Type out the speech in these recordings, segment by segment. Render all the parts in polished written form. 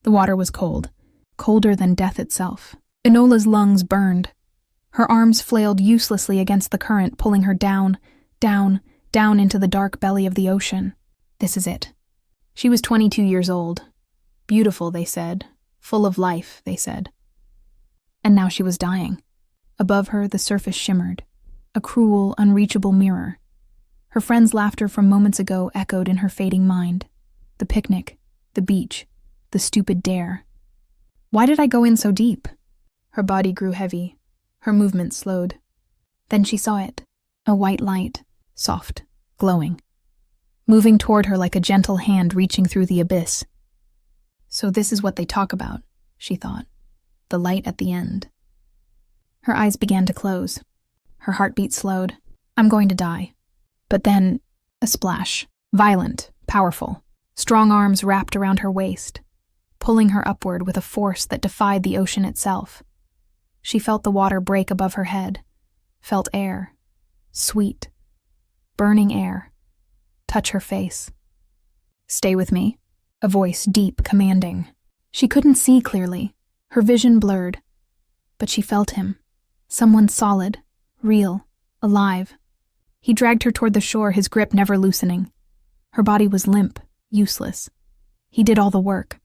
The water was cold, colder than death itself. Enola's lungs burned. Her arms flailed uselessly against the current, pulling her down, down, down into the dark belly of the ocean. This is it. She was 22 years old. Beautiful, they said. Full of life, they said. And now she was dying. Above her, the surface shimmered. A cruel, unreachable mirror. Her friend's laughter from moments ago echoed in her fading mind. The picnic, the beach, the stupid dare. Why did I go in so deep? Her body grew heavy. Her movement slowed. Then she saw it. A white light, soft, glowing. Moving toward her like a gentle hand reaching through the abyss. So this is what they talk about, she thought. The light at the end. Her eyes began to close. Her heartbeat slowed. I'm going to die. But then, a splash. Violent, powerful. Strong arms wrapped around her waist, pulling her upward with a force that defied the ocean itself. She felt the water break above her head, felt air, sweet, burning air, touch her face. Stay with me, a voice deep, commanding. She couldn't see clearly, her vision blurred, but she felt him, someone solid, real, alive. He dragged her toward the shore, his grip never loosening. Her body was limp, useless. He did all the work.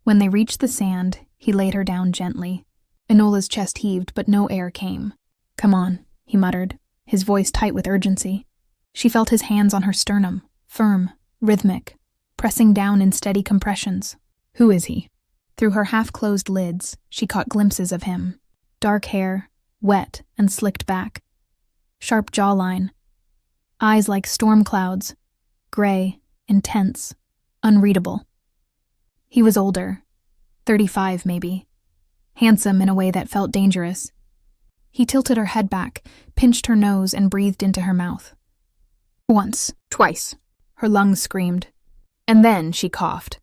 When they reached the sand, he laid her down gently. Enola's chest heaved, but no air came. Come on, he muttered, his voice tight with urgency. She felt his hands on her sternum, firm, rhythmic, pressing down in steady compressions. Who is he? Through her half-closed lids, she caught glimpses of him. Dark hair, wet and slicked back. Sharp jawline. Eyes like storm clouds. Gray, intense, unreadable. He was older, 35 maybe. Handsome in a way that felt dangerous. He tilted her head back, pinched her nose, and breathed into her mouth. Once, twice, her lungs screamed. And then she coughed.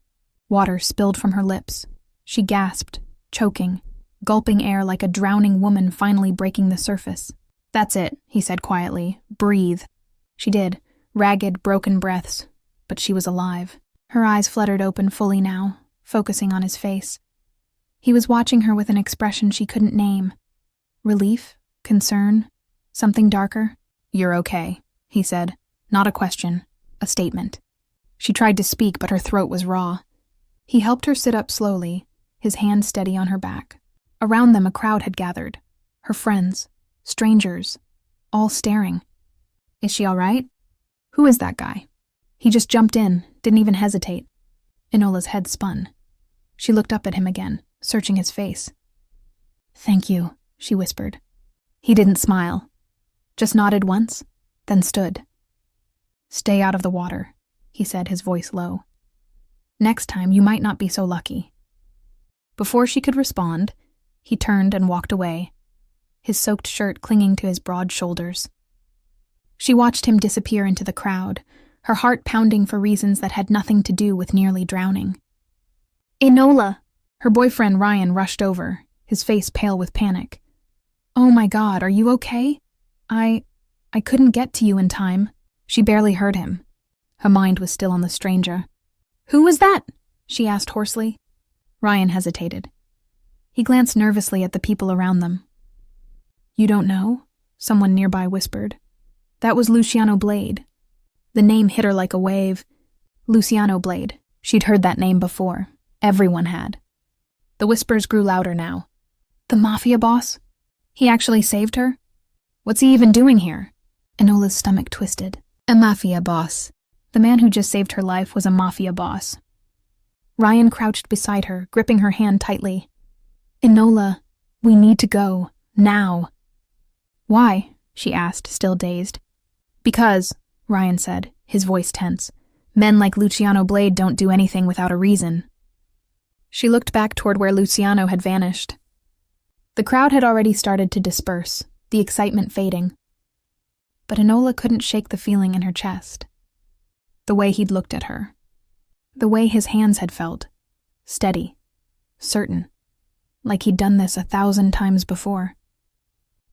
Water spilled from her lips. She gasped, choking, gulping air like a drowning woman finally breaking the surface. That's it, he said quietly. Breathe. She did, ragged, broken breaths, but she was alive. Her eyes fluttered open fully now, focusing on his face. He was watching her with an expression she couldn't name. Relief? Concern? Something darker? You're okay, he said. Not a question, a statement. She tried to speak, but her throat was raw. He helped her sit up slowly, his hand steady on her back. Around them a crowd had gathered. Her friends, strangers, all staring. Is she all right? Who is that guy? He just jumped in, didn't even hesitate. Enola's head spun. She looked up at him again, searching his face. Thank you, she whispered. He didn't smile. Just nodded once, then stood. Stay out of the water, he said, his voice low. Next time you might not be so lucky. Before she could respond, he turned and walked away, his soaked shirt clinging to his broad shoulders. She watched him disappear into the crowd, her heart pounding for reasons that had nothing to do with nearly drowning. Enola! Her boyfriend Ryan rushed over, his face pale with panic. Oh my God, are you okay? I couldn't get to you in time. She barely heard him. Her mind was still on the stranger. Who was that? She asked hoarsely. Ryan hesitated. He glanced nervously at the people around them. You don't know? Someone nearby whispered. That was Luciano Blade. The name hit her like a wave. Luciano Blade. She'd heard that name before. Everyone had. The whispers grew louder now. The Mafia boss? He actually saved her? What's he even doing here? Enola's stomach twisted. A Mafia boss. The man who just saved her life was a Mafia boss. Ryan crouched beside her, gripping her hand tightly. Enola, we need to go. Now. Why? She asked, still dazed. Because, Ryan said, his voice tense, men like Luciano Blade don't do anything without a reason. She looked back toward where Luciano had vanished. The crowd had already started to disperse, the excitement fading. But Enola couldn't shake the feeling in her chest. The way he'd looked at her. The way his hands had felt. Steady. Certain. Like he'd done this 1,000 times before.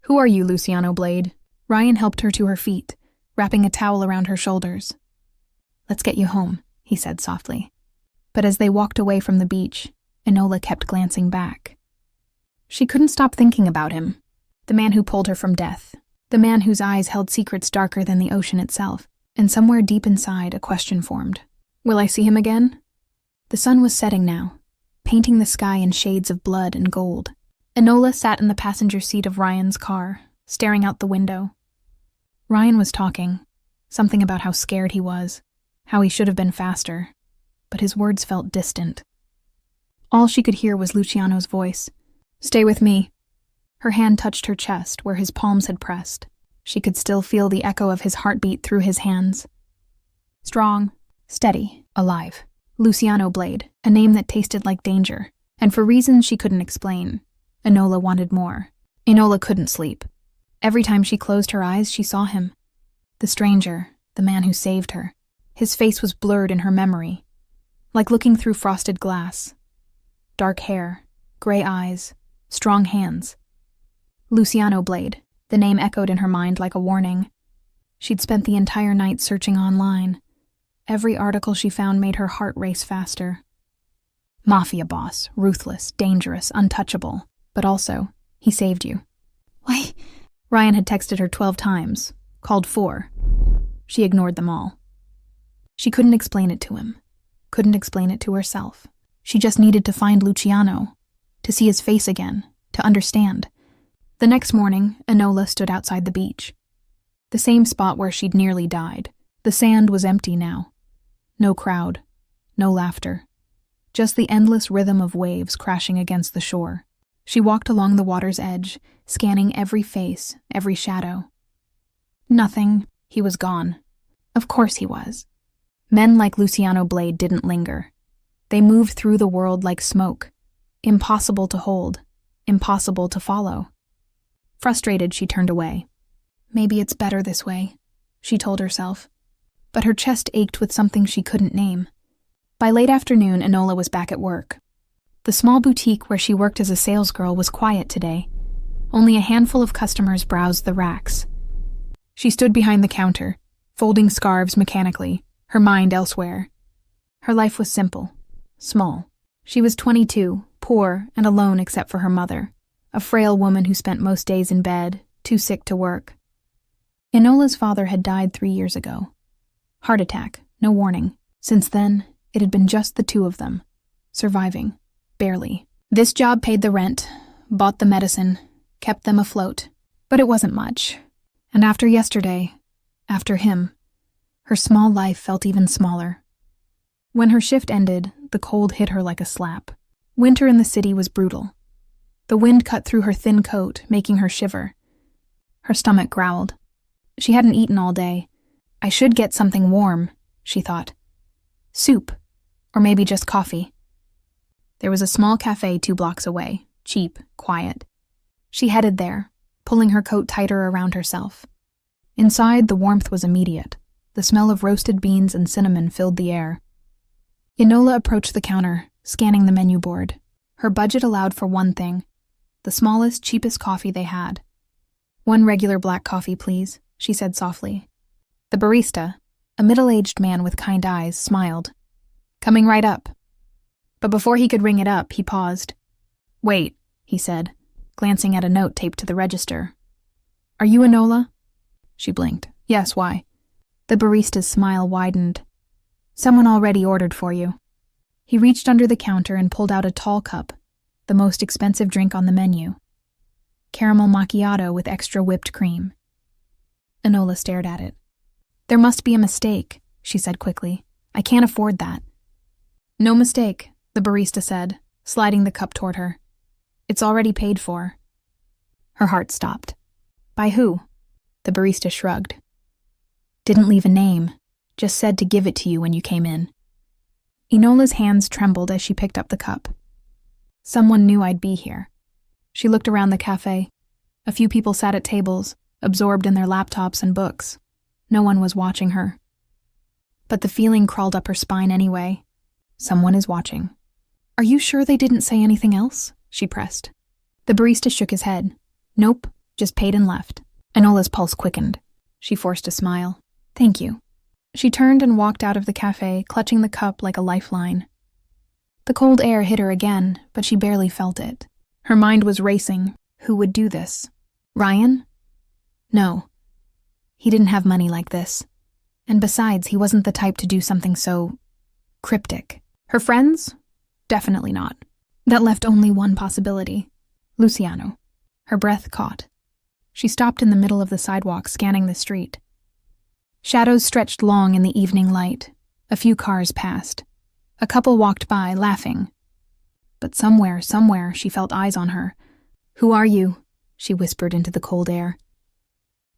Who are you, Luciano Blade? Ryan helped her to her feet, wrapping a towel around her shoulders. Let's get you home, he said softly. But as they walked away from the beach, Enola kept glancing back. She couldn't stop thinking about him, the man who pulled her from death, the man whose eyes held secrets darker than the ocean itself, and somewhere deep inside a question formed. Will I see him again? The sun was setting now, painting the sky in shades of blood and gold. Enola sat in the passenger seat of Ryan's car, staring out the window. Ryan was talking, something about how scared he was, how he should have been faster, but his words felt distant. All she could hear was Luciano's voice. Stay with me. Her hand touched her chest where his palms had pressed. She could still feel the echo of his heartbeat through his hands. Strong, steady, alive. Luciano Blade, a name that tasted like danger, and for reasons she couldn't explain, Enola wanted more. Enola couldn't sleep. Every time she closed her eyes, she saw him. The stranger, the man who saved her. His face was blurred in her memory, like looking through frosted glass. Dark hair, gray eyes, strong hands. Luciano Blade, the name echoed in her mind like a warning. She'd spent the entire night searching online. Every article she found made her heart race faster. Mafia boss, ruthless, dangerous, untouchable. But also, he saved you. Why? Ryan had texted her 12 times, called 4. She ignored them all. She couldn't explain it to him, couldn't explain it to herself. She just needed to find Luciano, to see his face again, to understand. The next morning, Enola stood outside the beach. The same spot where she'd nearly died. The sand was empty now. No crowd, no laughter. Just the endless rhythm of waves crashing against the shore. She walked along the water's edge, scanning every face, every shadow. Nothing. He was gone. Of course he was. Men like Luciano Blade didn't linger. They moved through the world like smoke. Impossible to hold. Impossible to follow. Frustrated, she turned away. Maybe it's better this way, she told herself. But her chest ached with something she couldn't name. By late afternoon, Enola was back at work. The small boutique where she worked as a salesgirl was quiet today. Only a handful of customers browsed the racks. She stood behind the counter, folding scarves mechanically, her mind elsewhere. Her life was simple, small. She was 22, poor, and alone except for her mother, a frail woman who spent most days in bed, too sick to work. Enola's father had died 3 years ago. Heart attack, no warning. Since then, it had been just the two of them, surviving. Barely. This job paid the rent, bought the medicine, kept them afloat. But it wasn't much. And after yesterday, after him, her small life felt even smaller. When her shift ended, the cold hit her like a slap. Winter in the city was brutal. The wind cut through her thin coat, making her shiver. Her stomach growled. She hadn't eaten all day. I should get something warm, she thought. Soup, or maybe just coffee. There was a small cafe 2 blocks away, cheap, quiet. She headed there, pulling her coat tighter around herself. Inside, the warmth was immediate. The smell of roasted beans and cinnamon filled the air. Enola approached the counter, scanning the menu board. Her budget allowed for one thing, the smallest, cheapest coffee they had. 1 regular black coffee, please, she said softly. The barista, a middle-aged man with kind eyes, smiled. Coming right up. But before he could ring it up, he paused. Wait, he said, glancing at a note taped to the register. Are you Enola? She blinked. Yes, why? The barista's smile widened. Someone already ordered for you. He reached under the counter and pulled out a tall cup, the most expensive drink on the menu. Caramel macchiato with extra whipped cream. Enola stared at it. There must be a mistake, she said quickly. I can't afford that. No mistake, the barista said, sliding the cup toward her. It's already paid for. Her heart stopped. By who? The barista shrugged. Didn't leave a name, just said to give it to you when you came in. Enola's hands trembled as she picked up the cup. Someone knew I'd be here. She looked around the cafe. A few people sat at tables, absorbed in their laptops and books. No one was watching her. But the feeling crawled up her spine anyway. Someone is watching. Are you sure they didn't say anything else? She pressed. The barista shook his head. Nope, just paid and left. Enola's pulse quickened. She forced a smile. Thank you. She turned and walked out of the cafe, clutching the cup like a lifeline. The cold air hit her again, but she barely felt it. Her mind was racing. Who would do this? Ryan? No. He didn't have money like this. And besides, he wasn't the type to do something so cryptic. Her friends? Definitely not. That left only one possibility. Luciano. Her breath caught. She stopped in the middle of the sidewalk, scanning the street. Shadows stretched long in the evening light. A few cars passed. A couple walked by, laughing. But somewhere, she felt eyes on her. "Who are you?" she whispered into the cold air.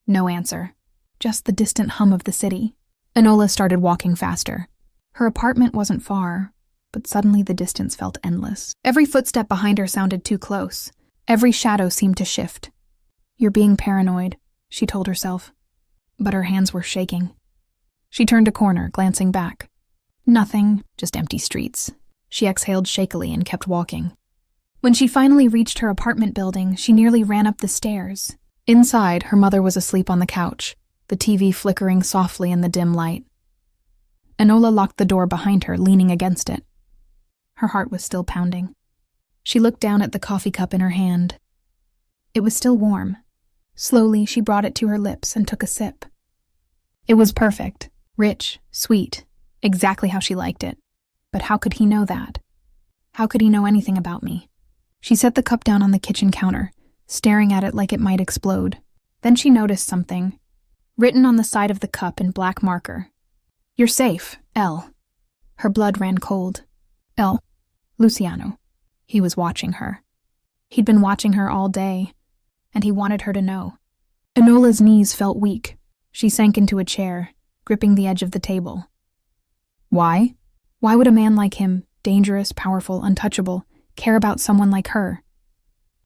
No answer. Just the distant hum of the city. Enola started walking faster. Her apartment wasn't far, but suddenly the distance felt endless. Every footstep behind her sounded too close. Every shadow seemed to shift. "You're being paranoid," she told herself. But her hands were shaking. She turned a corner, glancing back. Nothing, just empty streets. She exhaled shakily and kept walking. When she finally reached her apartment building, she nearly ran up the stairs. Inside, her mother was asleep on the couch, the TV flickering softly in the dim light. Enola locked the door behind her, leaning against it. Her heart was still pounding. She looked down at the coffee cup in her hand. It was still warm. Slowly, she brought it to her lips and took a sip. It was perfect, rich, sweet, exactly how she liked it. But how could he know that? How could he know anything about me? She set the cup down on the kitchen counter, staring at it like it might explode. Then she noticed something, written on the side of the cup in black marker. "You're safe, L." Her blood ran cold. L. Luciano. He was watching her. He'd been watching her all day, and he wanted her to know. Enola's knees felt weak. She sank into a chair, gripping the edge of the table. Why? Why would a man like him, dangerous, powerful, untouchable, care about someone like her?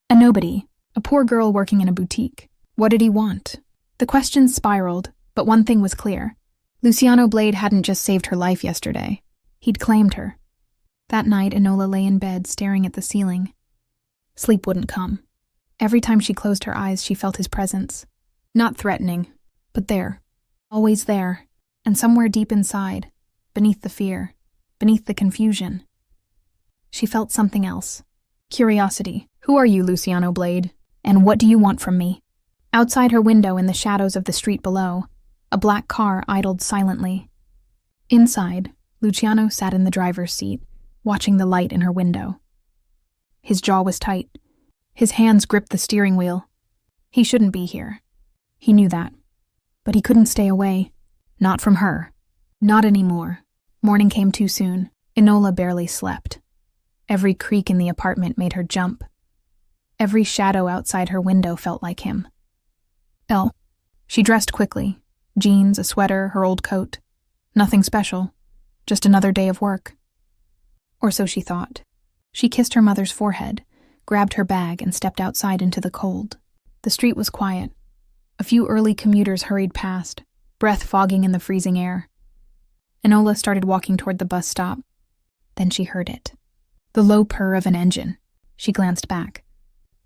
A nobody, a poor girl working in a boutique. What did he want? The questions spiraled, but one thing was clear. Luciano Blade hadn't just saved her life yesterday. He'd claimed her. That night, Enola lay in bed, staring at the ceiling. Sleep wouldn't come. Every time she closed her eyes, she felt his presence. Not threatening, but there. Always there. And somewhere deep inside, beneath the fear, beneath the confusion, she felt something else. Curiosity. Who are you, Luciano Blade? And what do you want from me? Outside her window, in the shadows of the street below, a black car idled silently. Inside, Luciano sat in the driver's seat, watching the light in her window. His jaw was tight. His hands gripped the steering wheel. He shouldn't be here. He knew that. But he couldn't stay away. Not from her. Not anymore. Morning came too soon. Enola barely slept. Every creak in the apartment made her jump. Every shadow outside her window felt like him. L. She dressed quickly. Jeans, a sweater, her old coat. Nothing special. Just another day of work. Or so she thought. She kissed her mother's forehead, grabbed her bag, and stepped outside into the cold. The street was quiet. A few early commuters hurried past, breath fogging in the freezing air. Enola started walking toward the bus stop. Then she heard it. The low purr of an engine. She glanced back.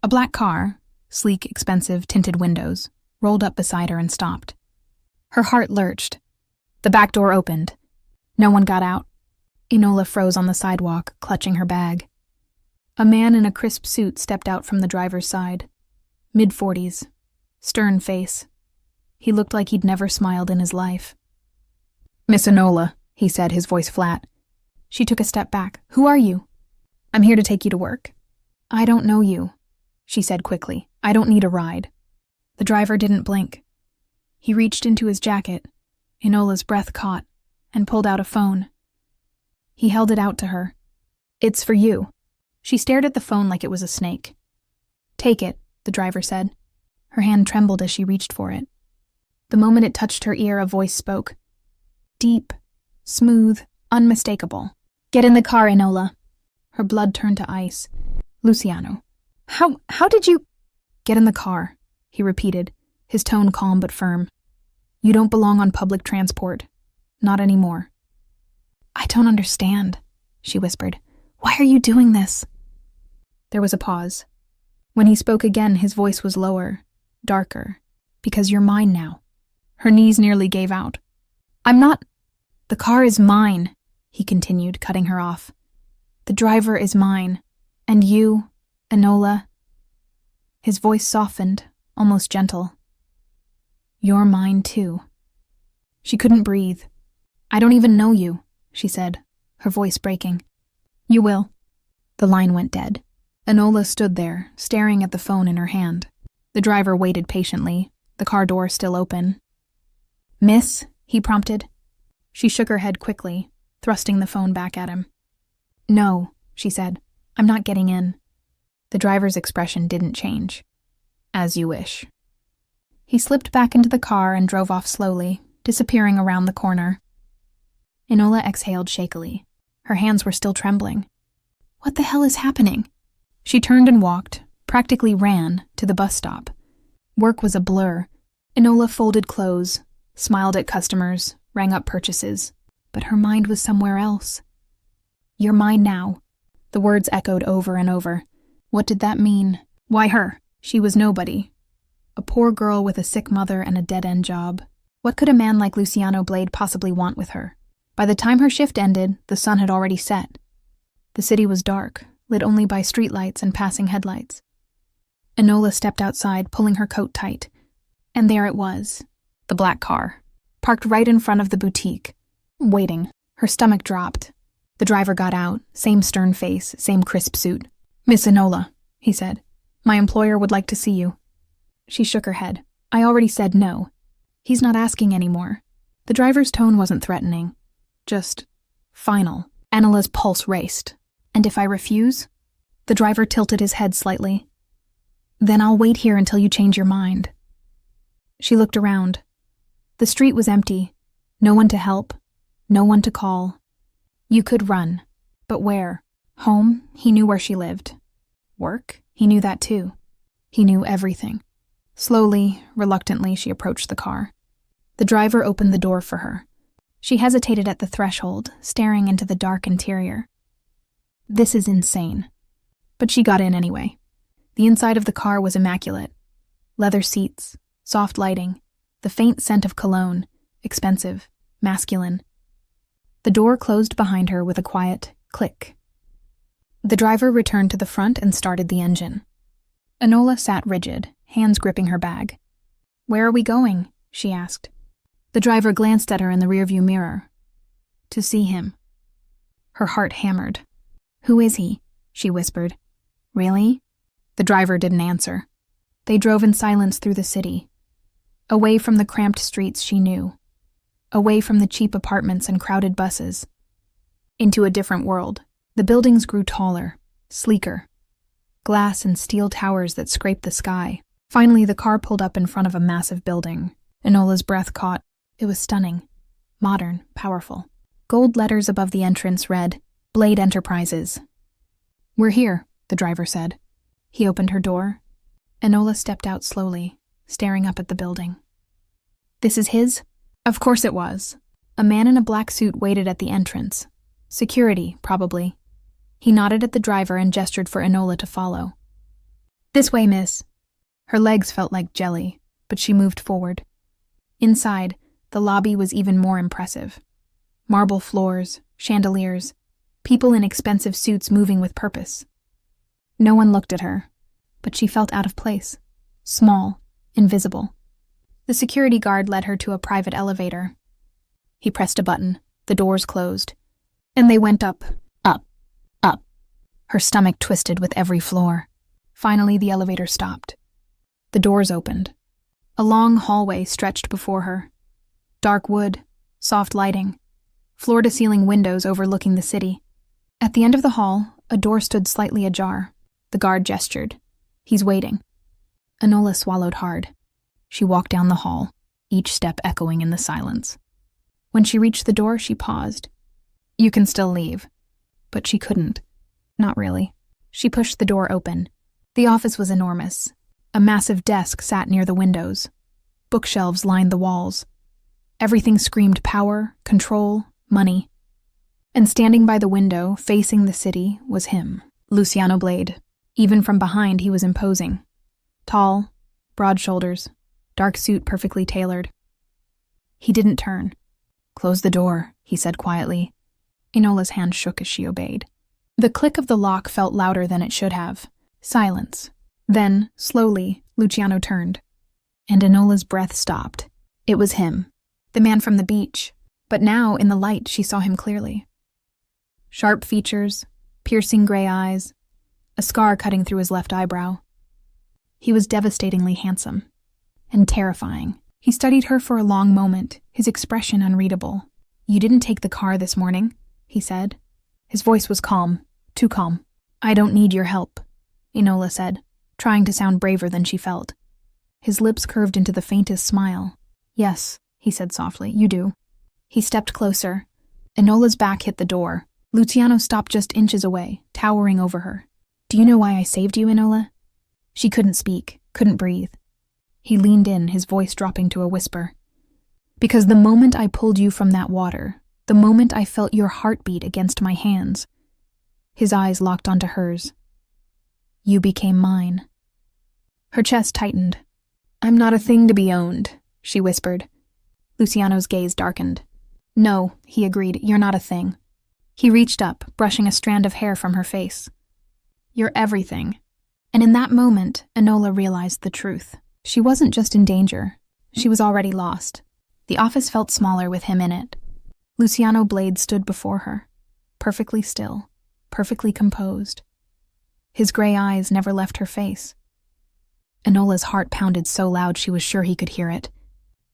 A black car, sleek, expensive, tinted windows, rolled up beside her and stopped. Her heart lurched. The back door opened. No one got out. Enola froze on the sidewalk, clutching her bag. A man in a crisp suit stepped out from the driver's side. Mid-40s. Stern face. He looked like he'd never smiled in his life. "Miss Enola," he said, his voice flat. She took a step back. "Who are you?" "I'm here to take you to work." "I don't know you," she said quickly. "I don't need a ride." The driver didn't blink. He reached into his jacket. Enola's breath caught, and pulled out a phone. He held it out to her. "It's for you." She stared at the phone like it was a snake. "Take it," the driver said. Her hand trembled as she reached for it. The moment it touched her ear, a voice spoke. Deep, smooth, unmistakable. "Get in the car, Enola." Her blood turned to ice. "Luciano. How did you—" "Get in the car," he repeated, his tone calm but firm. "You don't belong on public transport. Not anymore." "I don't understand," she whispered. "Why are you doing this?" There was a pause. When he spoke again, his voice was lower, darker. "Because you're mine now." Her knees nearly gave out. "I'm not—" "The car is mine," he continued, cutting her off. The driver is mine. And you, Enola. His voice softened, almost gentle. You're mine too. She couldn't breathe. I don't even know you, she said, her voice breaking. You will. The line went dead. Enola stood there, staring at the phone in her hand. The driver waited patiently, the car door still open. Miss, he prompted. She shook her head quickly, thrusting the phone back at him. No, she said. I'm not getting in. The driver's expression didn't change. As you wish. He slipped back into the car and drove off slowly, disappearing around the corner. Enola exhaled shakily. Her hands were still trembling. What the hell is happening? She turned and walked, practically ran, to the bus stop. Work was a blur. Enola folded clothes, smiled at customers, rang up purchases, but her mind was somewhere else. You're mine now. The words echoed over and over. What did that mean? Why her? She was nobody. A poor girl with a sick mother and a dead-end job. What could a man like Luciano Blade possibly want with her? By the time her shift ended, the sun had already set. The city was dark, lit only by streetlights and passing headlights. Enola stepped outside, pulling her coat tight. And there it was, the black car, parked right in front of the boutique, waiting. Her stomach dropped. The driver got out, same stern face, same crisp suit. Miss Enola, he said. My employer would like to see you. She shook her head. I already said no. He's not asking anymore. The driver's tone wasn't threatening. Just final. Enola's pulse raced. And if I refuse? The driver tilted his head slightly. Then I'll wait here until you change your mind. She looked around. The street was empty. No one to help. No one to call. You could run. But where? Home? He knew where she lived. Work? He knew that too. He knew everything. Slowly, reluctantly, she approached the car. The driver opened the door for her. She hesitated at the threshold, staring into the dark interior. This is insane. But she got in anyway. The inside of the car was immaculate. Leather seats, soft lighting, the faint scent of cologne, expensive, masculine. The door closed behind her with a quiet click. The driver returned to the front and started the engine. Enola sat rigid, hands gripping her bag. Where are we going? She asked. The driver glanced at her in the rearview mirror. To see him. Her heart hammered. Who is he? She whispered. Really? The driver didn't answer. They drove in silence through the city. Away from the cramped streets she knew. Away from the cheap apartments and crowded buses. Into a different world. The buildings grew taller, sleeker. Glass and steel towers that scraped the sky. Finally, the car pulled up in front of a massive building. Enola's breath caught. It was stunning. Modern, powerful. Gold letters above the entrance read, Blade Enterprises. We're here, the driver said. He opened her door. Enola stepped out slowly, staring up at the building. This is his? Of course it was. A man in a black suit waited at the entrance. Security, probably. He nodded at the driver and gestured for Enola to follow. This way, miss. Her legs felt like jelly, but she moved forward. Inside, the lobby was even more impressive. Marble floors, chandeliers, people in expensive suits moving with purpose. No one looked at her, but she felt out of place. Small, invisible. The security guard led her to a private elevator. He pressed a button. The doors closed. And they went up, up, up. Her stomach twisted with every floor. Finally, the elevator stopped. The doors opened. A long hallway stretched before her. Dark wood, soft lighting, floor-to-ceiling windows overlooking the city. At the end of the hall, a door stood slightly ajar. The guard gestured. He's waiting. Enola swallowed hard. She walked down the hall, each step echoing in the silence. When she reached the door, she paused. You can still leave. But she couldn't. Not really. She pushed the door open. The office was enormous. A massive desk sat near the windows. Bookshelves lined the walls. Everything screamed power, control, money. And standing by the window, facing the city, was him, Luciano Blade. Even from behind, he was imposing. Tall, broad shoulders, dark suit perfectly tailored. He didn't turn. Close the door, he said quietly. Enola's hand shook as she obeyed. The click of the lock felt louder than it should have. Silence. Then, slowly, Luciano turned. And Enola's breath stopped. It was him. The man from the beach. But now, in the light, she saw him clearly. Sharp features, piercing gray eyes, a scar cutting through his left eyebrow. He was devastatingly handsome. And terrifying. He studied her for a long moment, his expression unreadable. "You didn't take the car this morning," he said. His voice was calm, too calm. "I don't need your help," Enola said, trying to sound braver than she felt. His lips curved into the faintest smile. "Yes," he said softly, "you do." He stepped closer. Enola's back hit the door. Luciano stopped just inches away, towering over her. "Do you know why I saved you, Enola?" She couldn't speak, couldn't breathe. He leaned in, his voice dropping to a whisper. "Because the moment I pulled you from that water, the moment I felt your heartbeat against my hands," his eyes locked onto hers, "you became mine." Her chest tightened. "I'm not a thing to be owned," she whispered. Luciano's gaze darkened. "No," he agreed, "you're not a thing." He reached up, brushing a strand of hair from her face. "You're everything." And in that moment, Enola realized the truth. She wasn't just in danger. She was already lost. The office felt smaller with him in it. Luciano Blade stood before her, perfectly still, perfectly composed. His gray eyes never left her face. Enola's heart pounded so loud she was sure he could hear it.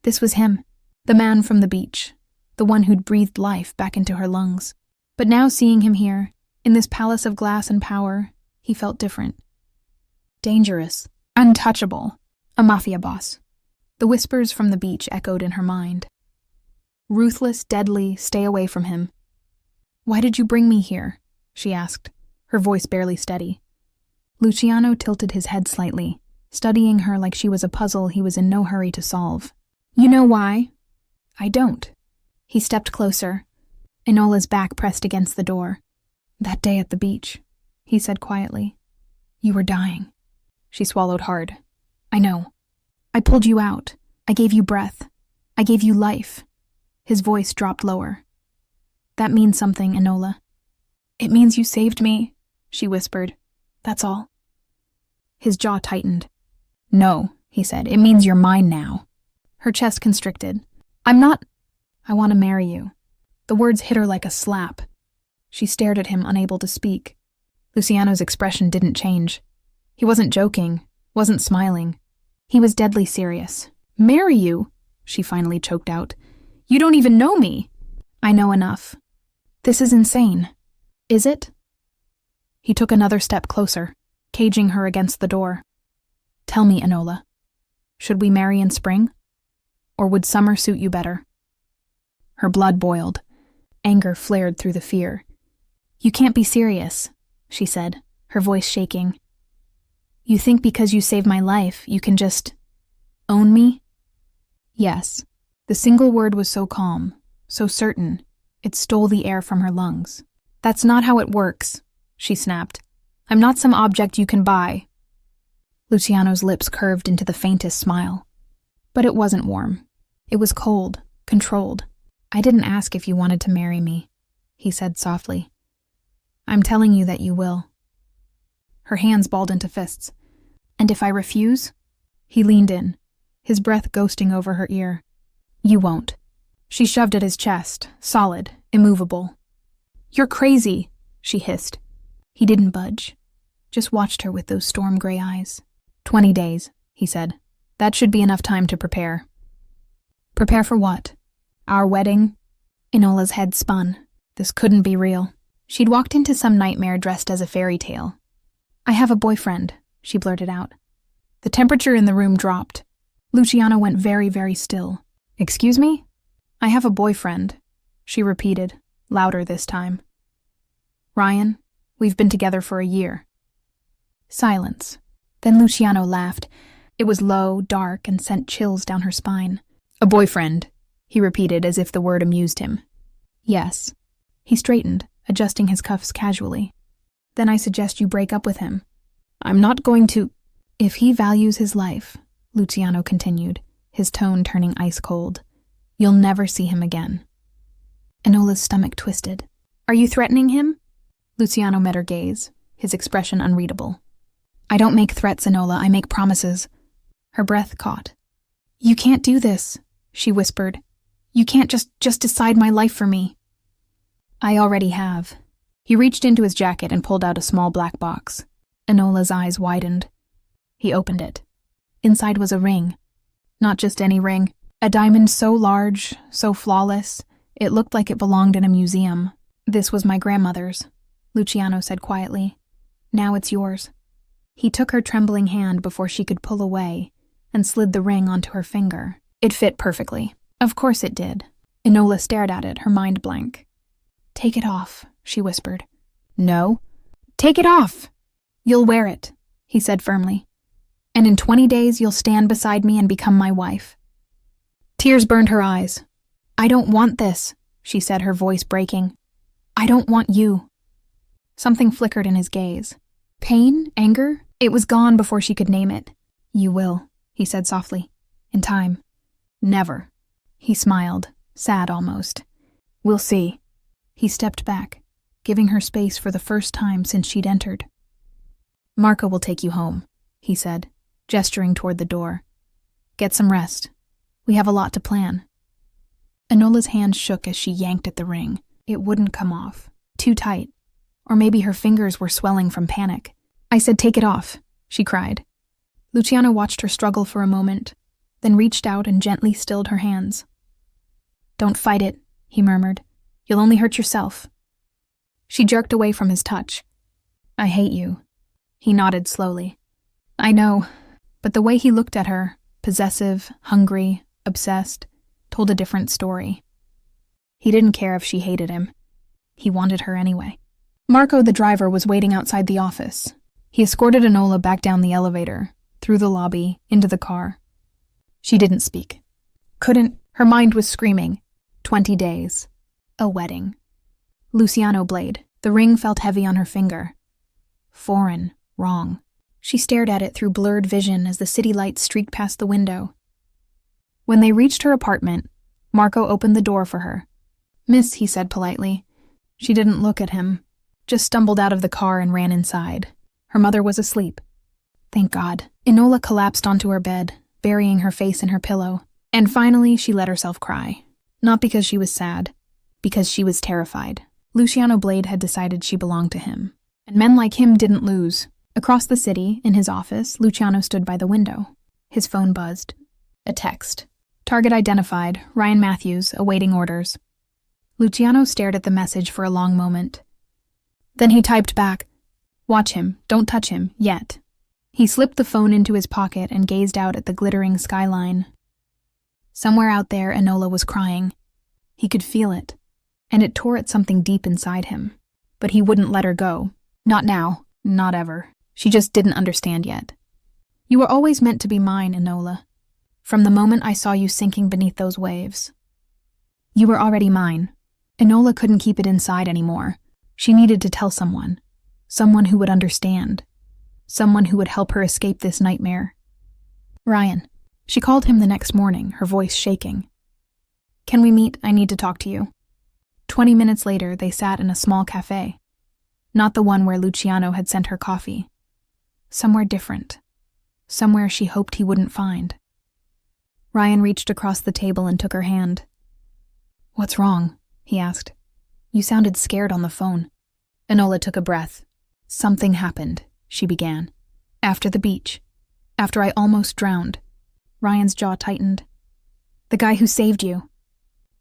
This was him, the man from the beach, the one who'd breathed life back into her lungs. But now seeing him here, in this palace of glass and power, he felt different. Dangerous, untouchable, a mafia boss. The whispers from the beach echoed in her mind. Ruthless, deadly, stay away from him. "Why did you bring me here?" she asked, her voice barely steady. Luciano tilted his head slightly, studying her like she was a puzzle he was in no hurry to solve. "You know why?" "I don't." He stepped closer. Enola's back pressed against the door. "That day at the beach," he said quietly. "You were dying." She swallowed hard. "I know. I pulled you out. I gave you breath. I gave you life." His voice dropped lower. "That means something, Enola." "It means you saved me," she whispered. "That's all." His jaw tightened. "No," he said, "it means you're mine now." Her chest constricted. "I'm not—" "I want to marry you." The words hit her like a slap. She stared at him, unable to speak. Luciano's expression didn't change. He wasn't joking, wasn't smiling. He was deadly serious. "Marry you?" she finally choked out. "You don't even know me." "I know enough." "This is insane." "Is it?" He took another step closer, caging her against the door. "Tell me, Enola, should we marry in spring? Or would summer suit you better?" Her blood boiled. Anger flared through the fear. "You can't be serious," she said, her voice shaking. "You think because you saved my life, you can just own me?" "Yes." The single word was so calm, so certain, it stole the air from her lungs. "That's not how it works," she snapped. "I'm not some object you can buy." Luciano's lips curved into the faintest smile. But it wasn't warm. It was cold, controlled. "I didn't ask if you wanted to marry me," he said softly. "I'm telling you that you will." Her hands balled into fists. "And if I refuse?" He leaned in, his breath ghosting over her ear. "You won't." She shoved at his chest, solid, immovable. "You're crazy," she hissed. He didn't budge, just watched her with those storm-gray eyes. 20 days, he said. "That should be enough time to prepare." "Prepare for what? Our wedding?" Enola's head spun. This couldn't be real. She'd walked into some nightmare dressed as a fairy tale. "I have a boyfriend," she blurted out. The temperature in the room dropped. Luciano went very, very still. "Excuse me?" "I have a boyfriend," she repeated, louder this time. "Ryan, we've been together for a year." Silence. Then Luciano laughed. It was low, dark, and sent chills down her spine. "A boyfriend," he repeated as if the word amused him. "Yes." He straightened, adjusting his cuffs casually. "Then I suggest you break up with him." "I'm not going to—" "If he values his life," Luciano continued, his tone turning ice cold, "you'll never see him again." Enola's stomach twisted. "Are you threatening him?" Luciano met her gaze, his expression unreadable. I don't make threats, Enola, I make promises. Her breath caught. You can't do this, she whispered. You can't just decide my life for me. I already have. He reached into his jacket and pulled out a small black box. Enola's eyes widened. He opened it. Inside was a ring. Not just any ring. A diamond so large, so flawless, it looked like it belonged in a museum. This was my grandmother's, Luciano said quietly. Now it's yours. He took her trembling hand before she could pull away and slid the ring onto her finger. It fit perfectly. Of course it did. Enola stared at it, her mind blank. Take it off, she whispered. No. Take it off! You'll wear it, he said firmly. And in 20 days you'll stand beside me and become my wife. Tears burned her eyes. I don't want this, she said, her voice breaking. I don't want you. Something flickered in his gaze. Pain? Anger? It was gone before she could name it. You will, he said softly. In time. Never. He smiled, sad almost. We'll see. He stepped back, giving her space for the first time since she'd entered. Marco will take you home, he said, gesturing toward the door. Get some rest. We have a lot to plan. Enola's hand shook as she yanked at the ring. It wouldn't come off. Too tight. Or maybe her fingers were swelling from panic. I said take it off, she cried. Luciano watched her struggle for a moment, then reached out and gently stilled her hands. Don't fight it, he murmured. You'll only hurt yourself. She jerked away from his touch. I hate you. He nodded slowly. I know, but the way he looked at her, possessive, hungry, obsessed, told a different story. He didn't care if she hated him. He wanted her anyway. Marco, the driver, was waiting outside the office. He escorted Enola back down the elevator, through the lobby, into the car. She didn't speak. Couldn't. Her mind was screaming. 20 days. A wedding. Luciano Blade. The ring felt heavy on her finger. Foreign. Wrong. She stared at it through blurred vision as the city lights streaked past the window. When they reached her apartment, Marco opened the door for her. Miss, he said politely. She didn't look at him, just stumbled out of the car and ran inside. Her mother was asleep. Thank God. Enola collapsed onto her bed, burying her face in her pillow. And finally, she let herself cry. Not because she was sad, because she was terrified. Luciano Blade had decided she belonged to him. And men like him didn't lose. Across the city, in his office, Luciano stood by the window. His phone buzzed. A text. Target identified, Ryan Matthews, awaiting orders. Luciano stared at the message for a long moment. Then he typed back, Watch him, don't touch him, yet. He slipped the phone into his pocket and gazed out at the glittering skyline. Somewhere out there, Enola was crying. He could feel it, and it tore at something deep inside him. But he wouldn't let her go. Not now, not ever. She just didn't understand yet. You were always meant to be mine, Enola. From the moment I saw you sinking beneath those waves. You were already mine. Enola couldn't keep it inside anymore. She needed to tell someone. Someone who would understand. Someone who would help her escape this nightmare. Ryan. She called him the next morning, her voice shaking. Can we meet? I need to talk to you. 20 minutes later, they sat in a small cafe. Not the one where Luciano had sent her coffee. Somewhere different. Somewhere she hoped he wouldn't find. Ryan reached across the table and took her hand. What's wrong? He asked. You sounded scared on the phone. Enola took a breath. Something happened, she began. After the beach. After I almost drowned. Ryan's jaw tightened. The guy who saved you.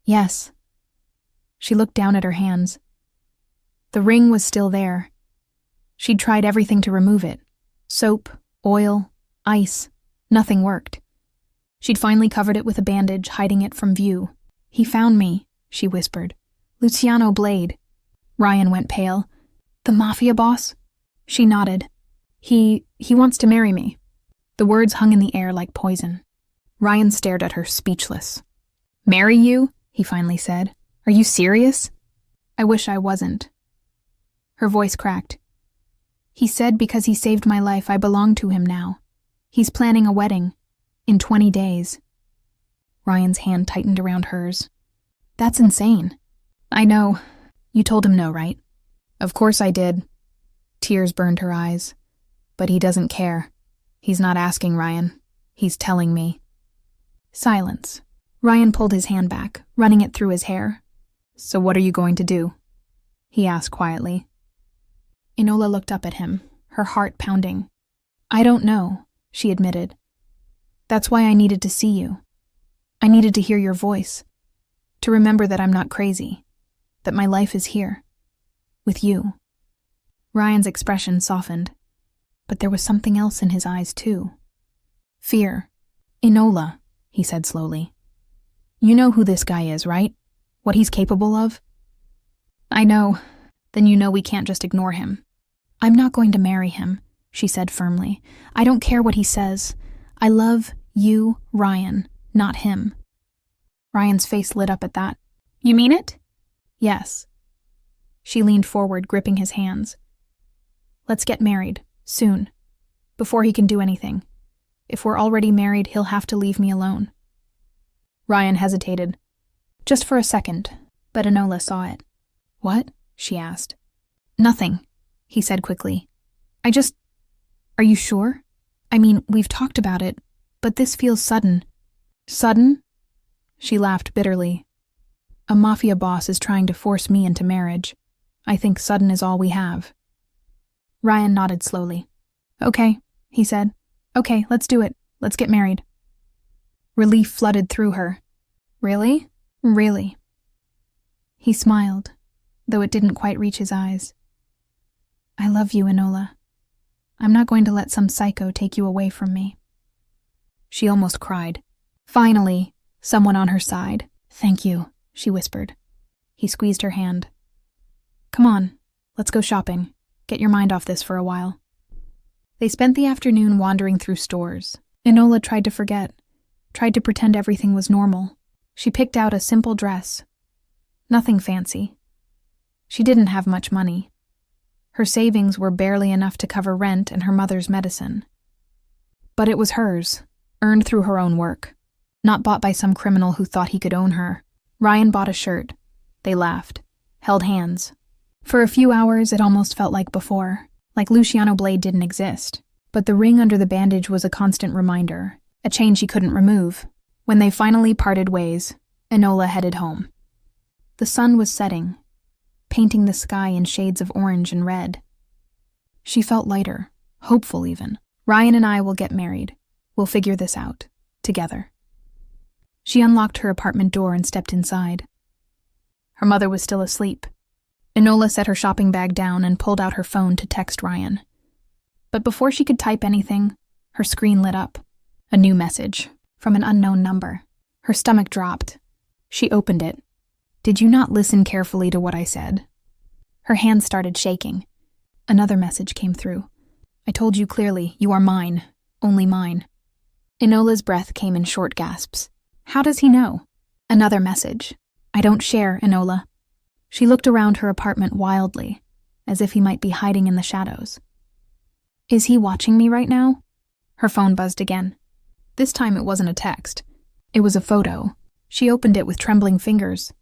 Yes. She looked down at her hands. The ring was still there. She'd tried everything to remove it. Soap, oil, ice. Nothing worked. She'd finally covered it with a bandage, hiding it from view. He found me, she whispered. Luciano Blade. Ryan went pale. The Mafia boss? She nodded. He wants to marry me. The words hung in the air like poison. Ryan stared at her, speechless. Marry you? He finally said. Are you serious? I wish I wasn't. Her voice cracked. He said because he saved my life, I belong to him now. He's planning a wedding. In 20 days. Ryan's hand tightened around hers. That's insane. I know. You told him no, right? Of course I did. Tears burned her eyes. But he doesn't care. He's not asking Ryan. He's telling me. Silence. Ryan pulled his hand back, running it through his hair. So what are you going to do? He asked quietly. Enola looked up at him, her heart pounding. I don't know, she admitted. That's why I needed to see you. I needed to hear your voice, to remember that I'm not crazy, that my life is here, with you. Ryan's expression softened, but there was something else in his eyes too. Fear. Enola, he said slowly. You know who this guy is, right? What he's capable of? I know. Then you know we can't just ignore him. I'm not going to marry him, she said firmly. I don't care what he says. I love you, Ryan, not him. Ryan's face lit up at that. You mean it? Yes. She leaned forward, gripping his hands. Let's get married, soon, before he can do anything. If we're already married, he'll have to leave me alone. Ryan hesitated, just for a second, but Enola saw it. What? She asked. Nothing, he said quickly. Are you sure? I mean, we've talked about it, but this feels sudden. Sudden? She laughed bitterly. A mafia boss is trying to force me into marriage. I think sudden is all we have. Ryan nodded slowly. Okay, he said. Okay, let's do it. Let's get married. Relief flooded through her. Really? Really. He smiled, though it didn't quite reach his eyes. I love you, Enola. I'm not going to let some psycho take you away from me. She almost cried. Finally, someone on her side. Thank you, she whispered. He squeezed her hand. Come on, let's go shopping. Get your mind off this for a while. They spent the afternoon wandering through stores. Enola tried to forget, tried to pretend everything was normal. She picked out a simple dress. Nothing fancy. She didn't have much money. Her savings were barely enough to cover rent and her mother's medicine. But it was hers, earned through her own work, not bought by some criminal who thought he could own her. Ryan bought a shirt. They laughed, held hands. For a few hours, it almost felt like before, like Luciano Blade didn't exist. But the ring under the bandage was a constant reminder, a chain she couldn't remove. When they finally parted ways, Enola headed home. The sun was setting, painting the sky in shades of orange and red. She felt lighter, hopeful even. Ryan and I will get married. We'll figure this out, together. She unlocked her apartment door and stepped inside. Her mother was still asleep. Enola set her shopping bag down and pulled out her phone to text Ryan. But before she could type anything, her screen lit up. A new message, from an unknown number. Her stomach dropped. She opened it. Did you not listen carefully to what I said? Her hands started shaking. Another message came through. I told you clearly, you are mine, only mine. Enola's breath came in short gasps. How does he know? Another message. I don't share, Enola. She looked around her apartment wildly, as if he might be hiding in the shadows. Is he watching me right now? Her phone buzzed again. This time it wasn't a text. It was a photo. She opened it with trembling fingers,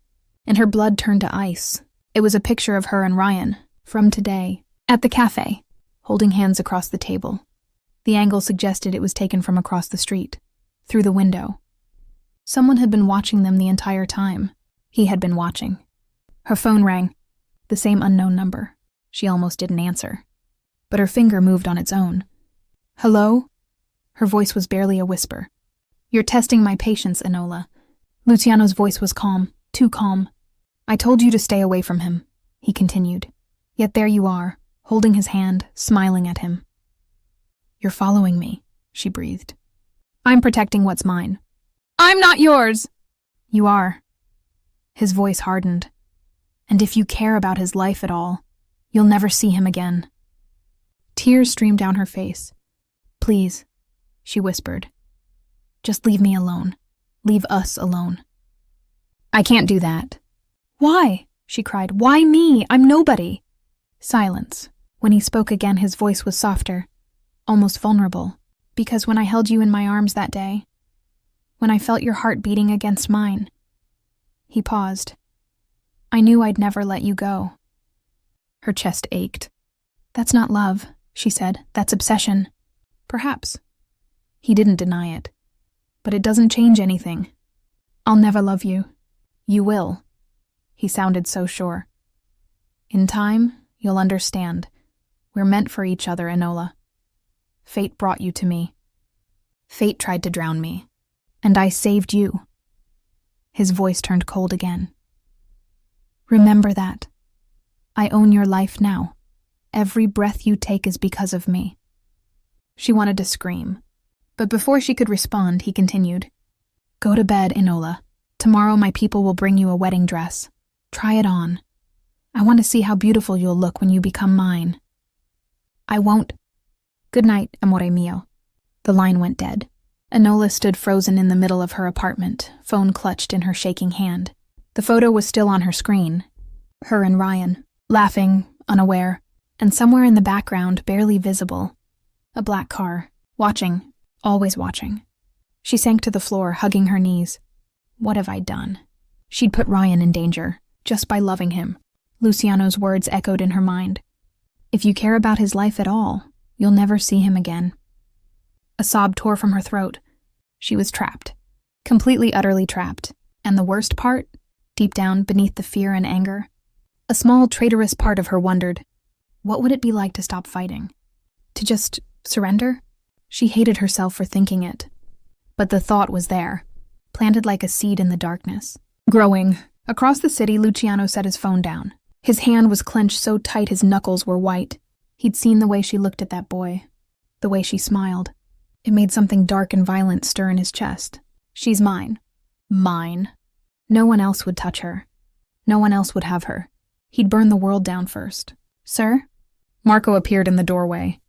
and her blood turned to ice. It was a picture of her and Ryan, from today, at the cafe, holding hands across the table. The angle suggested it was taken from across the street, through the window. Someone had been watching them the entire time. He had been watching. Her phone rang, the same unknown number. She almost didn't answer, but her finger moved on its own. Hello? Her voice was barely a whisper. You're testing my patience, Enola. Luciano's voice was calm, too calm. I told you to stay away from him, he continued. Yet there you are, holding his hand, smiling at him. You're following me, she breathed. I'm protecting what's mine. I'm not yours! You are. His voice hardened. And if you care about his life at all, you'll never see him again. Tears streamed down her face. Please, she whispered. Just leave me alone. Leave us alone. I can't do that. Why? She cried. Why me? I'm nobody. Silence. When he spoke again, his voice was softer, almost vulnerable. Because when I held you in my arms that day, when I felt your heart beating against mine. He paused. I knew I'd never let you go. Her chest ached. "That's not love," she said. "That's obsession." "Perhaps." He didn't deny it. "But it doesn't change anything. I'll never love you." "You will." He sounded so sure. "In time, you'll understand. We're meant for each other, Enola. Fate brought you to me. Fate tried to drown me. And I saved you." His voice turned cold again. "Remember that. I own your life now. Every breath you take is because of me." She wanted to scream. But before she could respond, he continued, "Go to bed, Enola. Tomorrow my people will bring you a wedding dress. Try it on. I want to see how beautiful you'll look when you become mine." "I won't." "Good night, amore mio." The line went dead. Enola stood frozen in the middle of her apartment, phone clutched in her shaking hand. The photo was still on her screen. Her and Ryan, laughing, unaware, and somewhere in the background, barely visible, a black car, watching, always watching. She sank to the floor, hugging her knees. What have I done? She'd put Ryan in danger, just by loving him. Luciano's words echoed in her mind. If you care about his life at all, you'll never see him again. A sob tore from her throat. She was trapped. Completely, utterly trapped. And the worst part, deep down beneath the fear and anger, a small, traitorous part of her wondered, what would it be like to stop fighting? To just surrender? She hated herself for thinking it. But the thought was there, planted like a seed in the darkness. Growing. Across the city, Luciano set his phone down. His hand was clenched so tight his knuckles were white. He'd seen the way she looked at that boy. The way she smiled. It made something dark and violent stir in his chest. She's mine. Mine. No one else would touch her. No one else would have her. He'd burn the world down first. "Sir?" Marco appeared in the doorway.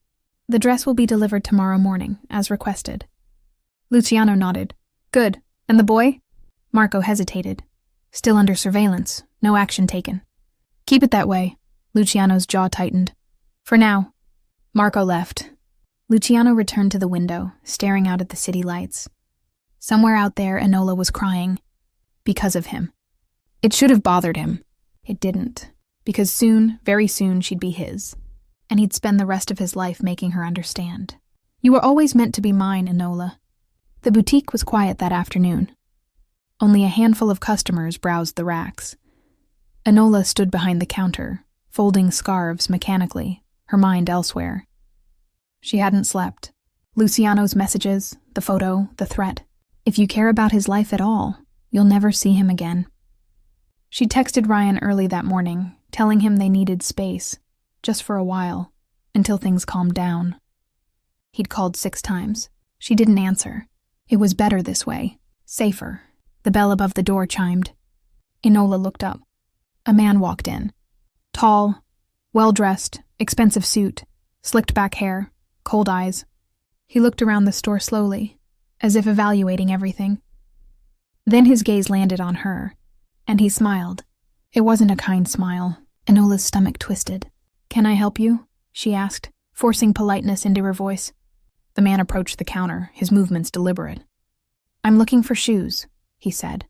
"The dress will be delivered tomorrow morning, as requested." Luciano nodded. "Good. And the boy?" Marco hesitated. "Still under surveillance. No action taken." "Keep it that way." Luciano's jaw tightened. "For now." Marco left. Luciano returned to the window, staring out at the city lights. Somewhere out there, Enola was crying. Because of him. It should have bothered him. It didn't. Because soon, very soon, she'd be his. And he'd spend the rest of his life making her understand. "You were always meant to be mine, Enola." The boutique was quiet that afternoon. Only a handful of customers browsed the racks. Enola stood behind the counter, folding scarves mechanically, her mind elsewhere. She hadn't slept. Luciano's messages, the photo, the threat. If you care about his life at all, you'll never see him again. She texted Ryan early that morning, telling him they needed space, just for a while, until things calmed down. He'd called 6 times. She didn't answer. It was better this way, safer. The bell above the door chimed. Enola looked up. A man walked in. Tall, well-dressed, expensive suit, slicked back hair, cold eyes. He looked around the store slowly, as if evaluating everything. Then his gaze landed on her, and he smiled. It wasn't a kind smile. Enola's stomach twisted. "Can I help you?" she asked, forcing politeness into her voice. The man approached the counter, his movements deliberate. "I'm looking for shoes," he said.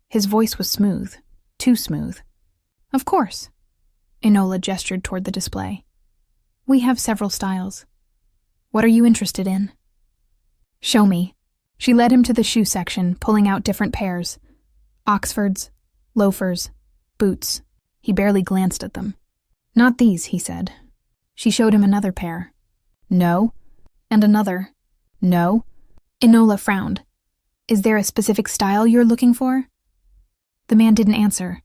His voice was smooth, too smooth. "Of course." Enola gestured toward the display. "We have several styles. What are you interested in?" "Show me." She led him to the shoe section, pulling out different pairs. Oxfords, loafers, boots. He barely glanced at them. "Not these," he said. She showed him another pair. "No." And another. "No." Enola frowned. "Is there a specific style you're looking for?" The man didn't answer.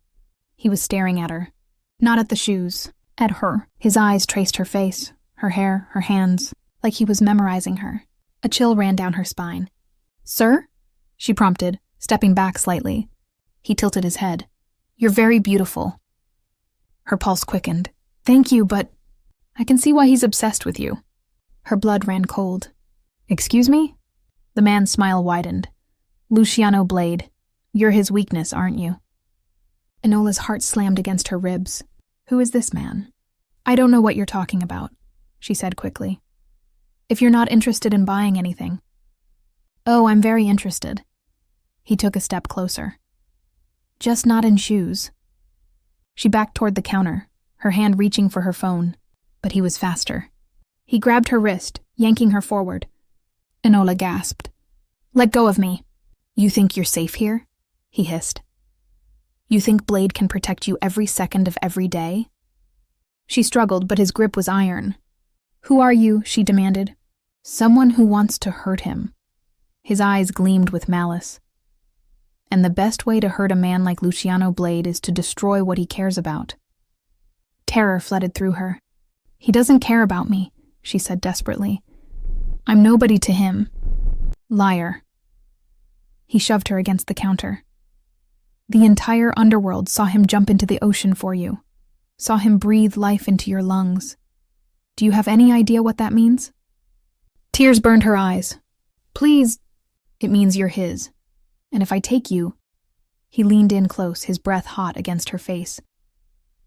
He was staring at her. Not at the shoes. At her. His eyes traced her face, her hair, her hands, like he was memorizing her. A chill ran down her spine. "Sir?" she prompted, stepping back slightly. He tilted his head. "You're very beautiful." Her pulse quickened. "Thank you, but I can see why he's obsessed with you." Her blood ran cold. "Excuse me?" The man's smile widened. "Luciano Blade. You're his weakness, aren't you?" Enola's heart slammed against her ribs. Who is this man? "I don't know what you're talking about," she said quickly. "If you're not interested in buying anything." "Oh, I'm very interested." He took a step closer. "Just not in shoes." She backed toward the counter, her hand reaching for her phone, but he was faster. He grabbed her wrist, yanking her forward. Enola gasped. "Let go of me." "You think you're safe here?" he hissed. "You think Blade can protect you every second of every day?" She struggled, but his grip was iron. "Who are you?" she demanded. "Someone who wants to hurt him." His eyes gleamed with malice. "And the best way to hurt a man like Luciano Blade is to destroy what he cares about." Terror flooded through her. "He doesn't care about me," she said desperately. "I'm nobody to him." "Liar." He shoved her against the counter. "The entire underworld saw him jump into the ocean for you, saw him breathe life into your lungs. Do you have any idea what that means?" Tears burned her eyes. "Please." "It means you're his. And if I take you—" He leaned in close, his breath hot against her face.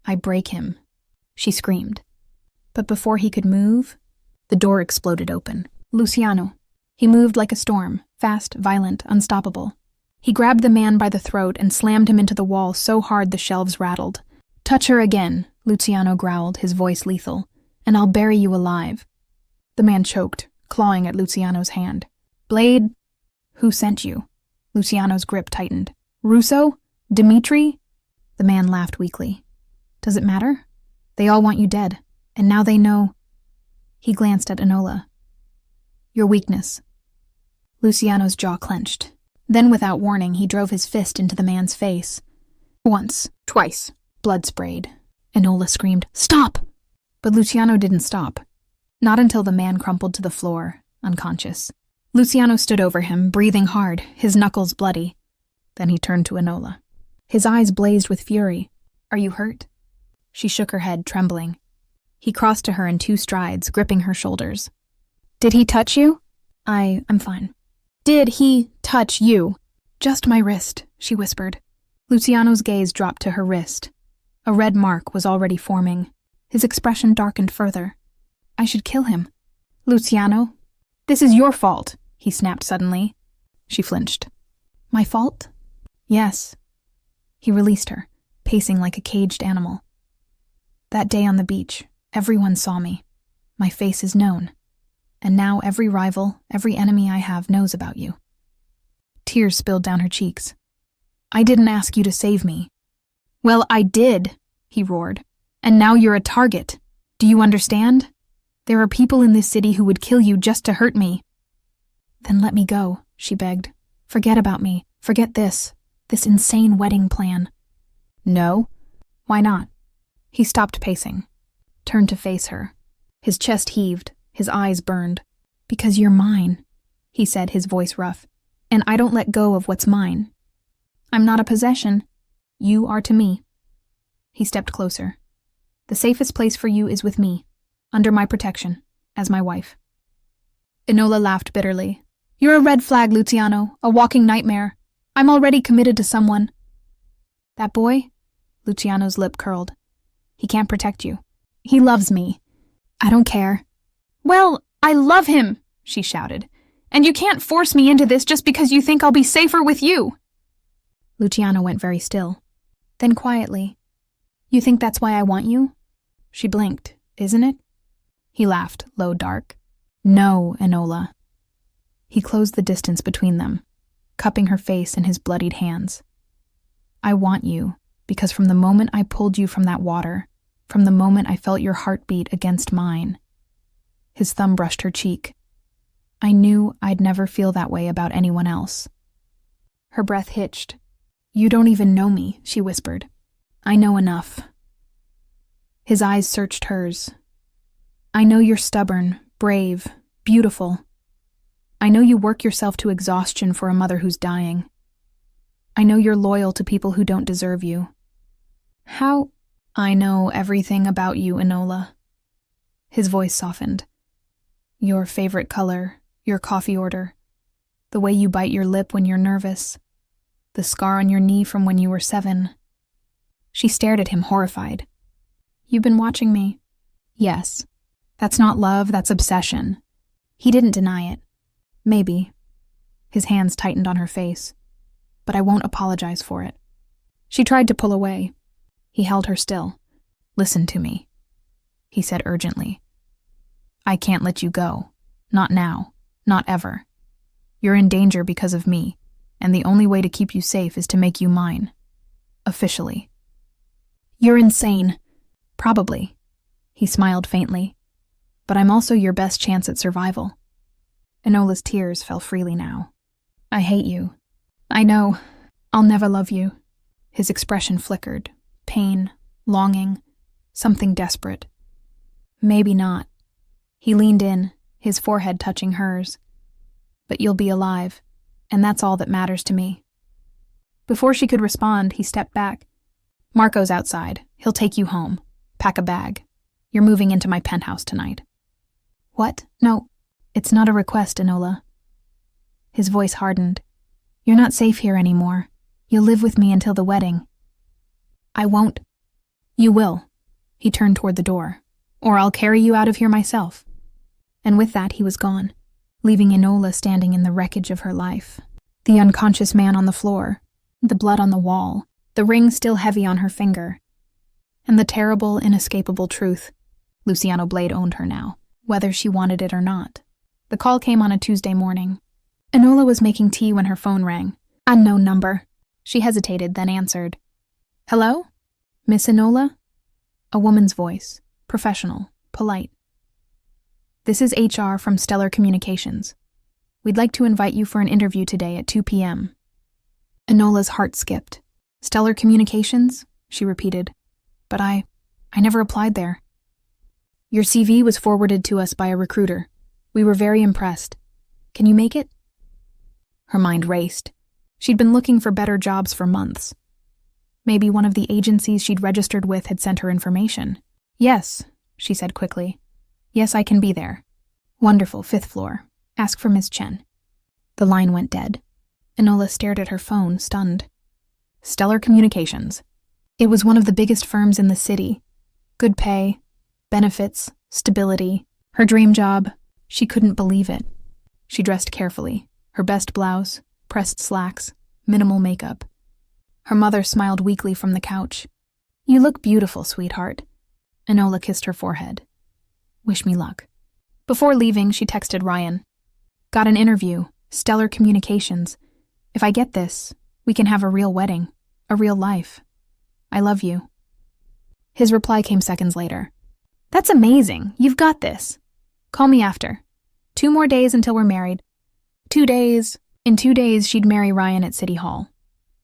"I break him," she screamed. But before he could move, the door exploded open. Luciano. He moved like a storm, fast, violent, unstoppable. He grabbed the man by the throat and slammed him into the wall so hard the shelves rattled. "Touch her again," Luciano growled, his voice lethal, "and I'll bury you alive." The man choked, clawing at Luciano's hand. "Blade? Who sent you?" Luciano's grip tightened. "Russo? Dimitri?" The man laughed weakly. "Does it matter? They all want you dead, and now they know." He glanced at Enola. "Your weakness." Luciano's jaw clenched. Then, without warning, he drove his fist into the man's face. Once, twice, blood sprayed. Enola screamed, "Stop!" But Luciano didn't stop. Not until the man crumpled to the floor, unconscious. Luciano stood over him, breathing hard, his knuckles bloody. Then he turned to Enola. His eyes blazed with fury. "Are you hurt?" She shook her head, trembling. He crossed to her in 2 strides, gripping her shoulders. "Did he touch you?" I'm fine." "Did he touch you?" "Just my wrist," she whispered. Luciano's gaze dropped to her wrist. A red mark was already forming. His expression darkened further. "I should kill him." "Luciano, this is your fault," he snapped suddenly. She flinched. "My fault?" "Yes." He released her, pacing like a caged animal. "That day on the beach, everyone saw me. My face is known. And now every rival, every enemy I have knows about you." Tears spilled down her cheeks. "I didn't ask you to save me." "Well, I did," he roared. "And now you're a target. Do you understand? There are people in this city who would kill you just to hurt me." "Then let me go," she begged. "Forget about me. Forget this insane wedding plan." "No." "Why not?" He stopped pacing, turned to face her. His chest heaved, his eyes burned. "Because you're mine," he said, his voice rough. "And I don't let go of what's mine. I'm not a possession. You are to me." He stepped closer. "The safest place for you is with me, under my protection, as my wife." Enola laughed bitterly. "You're a red flag, Luciano, a walking nightmare. I'm already committed to someone." "That boy?" Luciano's lip curled. "He can't protect you. He loves me." "I don't care." "Well, I love him," she shouted. "And you can't force me into this just because you think I'll be safer with you." Luciano went very still. Then quietly, "You think that's why I want you?" She blinked. "Isn't it?" He laughed, low, dark. "No, Enola." He closed the distance between them, cupping her face in his bloodied hands. "I want you, because from the moment I pulled you from that water, from the moment I felt your heartbeat against mine," his thumb brushed her cheek, "I knew I'd never feel that way about anyone else." Her breath hitched. "You don't even know me," she whispered. "I know enough." His eyes searched hers. "I know you're stubborn, brave, beautiful. I know you work yourself to exhaustion for a mother who's dying. I know you're loyal to people who don't deserve you." "How?" "I know everything about you, Enola." His voice softened. "Your favorite color, your coffee order, the way you bite your lip when you're nervous, the scar on your knee from when you were 7. She stared at him, horrified. "You've been watching me." "Yes. That's not love, that's obsession." He didn't deny it. "Maybe." His hands tightened on her face. "But I won't apologize for it." She tried to pull away. He held her still. Listen to me, he said urgently. I can't let you go. Not now. Not ever. You're in danger because of me, and the only way to keep you safe is to make you mine. Officially. You're insane. Probably. He smiled faintly. But I'm also your best chance at survival. Enola's tears fell freely now. I hate you. I know. I'll never love you. His expression flickered. Pain, longing, something desperate. Maybe not. He leaned in, his forehead touching hers. But you'll be alive, and that's all that matters to me. Before she could respond, he stepped back. Marco's outside. He'll take you home. Pack a bag. You're moving into my penthouse tonight. What? No, it's not a request, Enola. His voice hardened. You're not safe here anymore. You'll live with me until the wedding. I won't. You will. He turned toward the door. Or I'll carry you out of here myself. And with that, he was gone, leaving Enola standing in the wreckage of her life. The unconscious man on the floor, the blood on the wall, the ring still heavy on her finger. And the terrible, inescapable truth. Luciano Blade owned her now, whether she wanted it or not. The call came on a Tuesday morning. Enola was making tea when her phone rang. Unknown number. She hesitated, then answered. Hello? Miss Enola? A woman's voice, professional, polite. This is HR from Stellar Communications. We'd like to invite you for an interview today at 2 p.m. Enola's heart skipped. Stellar Communications? She repeated. But I never applied there. Your CV was forwarded to us by a recruiter. We were very impressed. Can you make it? Her mind raced. She'd been looking for better jobs for months. Maybe one of the agencies she'd registered with had sent her information. Yes, she said quickly. Yes, I can be there. Wonderful, 5th floor. Ask for Miss Chen. The line went dead. Enola stared at her phone, stunned. Stellar Communications. It was one of the biggest firms in the city. Good pay, benefits, stability. Her dream job. She couldn't believe it. She dressed carefully. Her best blouse, pressed slacks, minimal makeup. Her mother smiled weakly from the couch. You look beautiful, sweetheart. Enola kissed her forehead. Wish me luck. Before leaving, she texted Ryan. Got an interview. Stellar Communications. If I get this, we can have a real wedding. A real life. I love you. His reply came seconds later. That's amazing. You've got this. Call me after. 2 more days until we're married. 2 days. In 2 days, she'd marry Ryan at City Hall.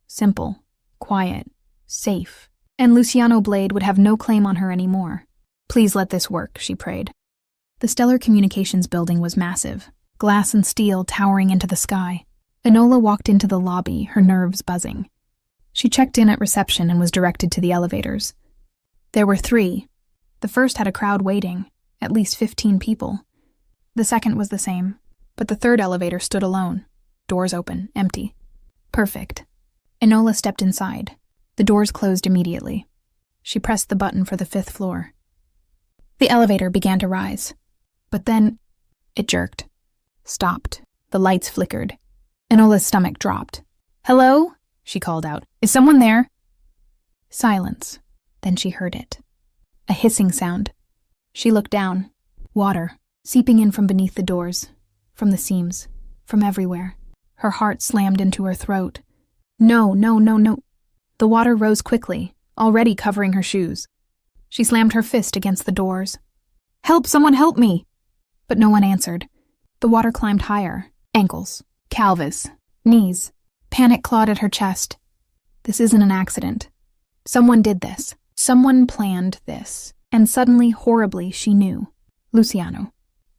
Simple, quiet, safe. And Luciano Blade would have no claim on her anymore. Please let this work, she prayed. The Stellar Communications building was massive, glass and steel towering into the sky. Enola walked into the lobby, her nerves buzzing. She checked in at reception and was directed to the elevators. There were 3. The first had a crowd waiting, at least 15 people. The second was the same, but the third elevator stood alone. Doors open, empty. Perfect. Enola stepped inside. The doors closed immediately. She pressed the button for the 5th floor. The elevator began to rise. But then, it jerked. Stopped. The lights flickered. Enola's stomach dropped. Hello? She called out. Is someone there? Silence. Then she heard it. A hissing sound. She looked down. Water, seeping in from beneath the doors, from the seams, from everywhere. Her heart slammed into her throat. No, no, no, no. The water rose quickly, already covering her shoes. She slammed her fist against the doors. Help, someone help me! But no one answered. The water climbed higher. Ankles, calves, knees. Panic clawed at her chest. This isn't an accident. Someone did this. Someone planned this. And suddenly, horribly, she knew. Luciano.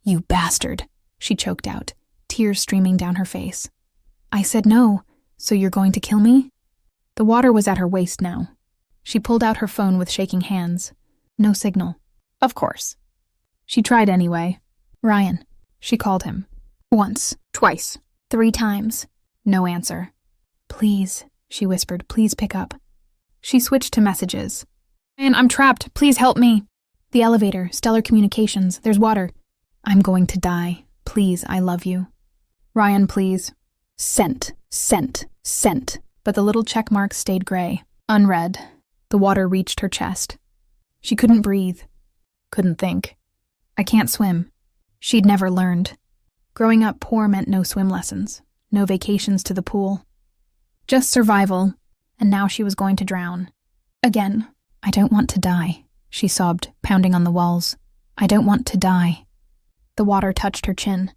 You bastard, she choked out, tears streaming down her face. I said no, so you're going to kill me? The water was at her waist now. She pulled out her phone with shaking hands. No signal. Of course. She tried anyway. Ryan. She called him. Once. Twice. 3 times. No answer. Please, she whispered, please pick up. She switched to messages. Ryan, I'm trapped. Please help me. The elevator, Stellar Communications, there's water. I'm going to die. Please, I love you. Ryan, please. Sent. But the little check mark stayed gray, unread. The water reached her chest. She couldn't breathe, couldn't think. I can't swim. She'd never learned. Growing up poor meant no swim lessons, no vacations to the pool. Just survival, and now she was going to drown. Again. I don't want to die, she sobbed, pounding on the walls. I don't want to die. The water touched her chin.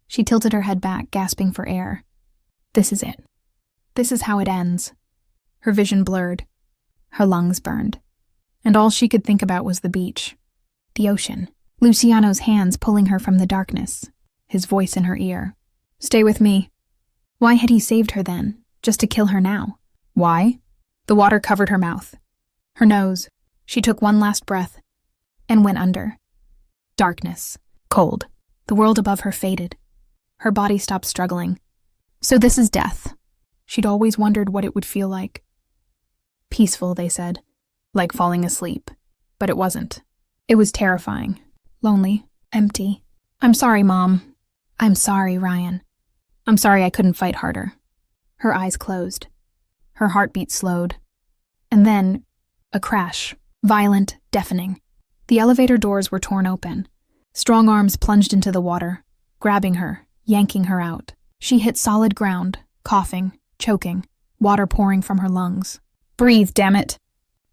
She tilted her head back, gasping for air. This is it. This is how it ends. Her vision blurred. Her lungs burned. And all she could think about was the beach. The ocean. Luciano's hands pulling her from the darkness. His voice in her ear. Stay with me. Why had he saved her then? Just to kill her now? Why? The water covered her mouth. Her nose. She took one last breath and went under. Darkness. Cold. The world above her faded. Her body stopped struggling. So this is death. She'd always wondered what it would feel like. Peaceful, they said. Like falling asleep. But it wasn't. It was terrifying. Lonely. Empty. I'm sorry, Mom. I'm sorry, Ryan. I'm sorry I couldn't fight harder. Her eyes closed. Her heartbeat slowed. And then, a crash. Violent, deafening. The elevator doors were torn open. Strong arms plunged into the water, grabbing her, yanking her out. She hit solid ground, coughing, choking, water pouring from her lungs. Breathe, damn it!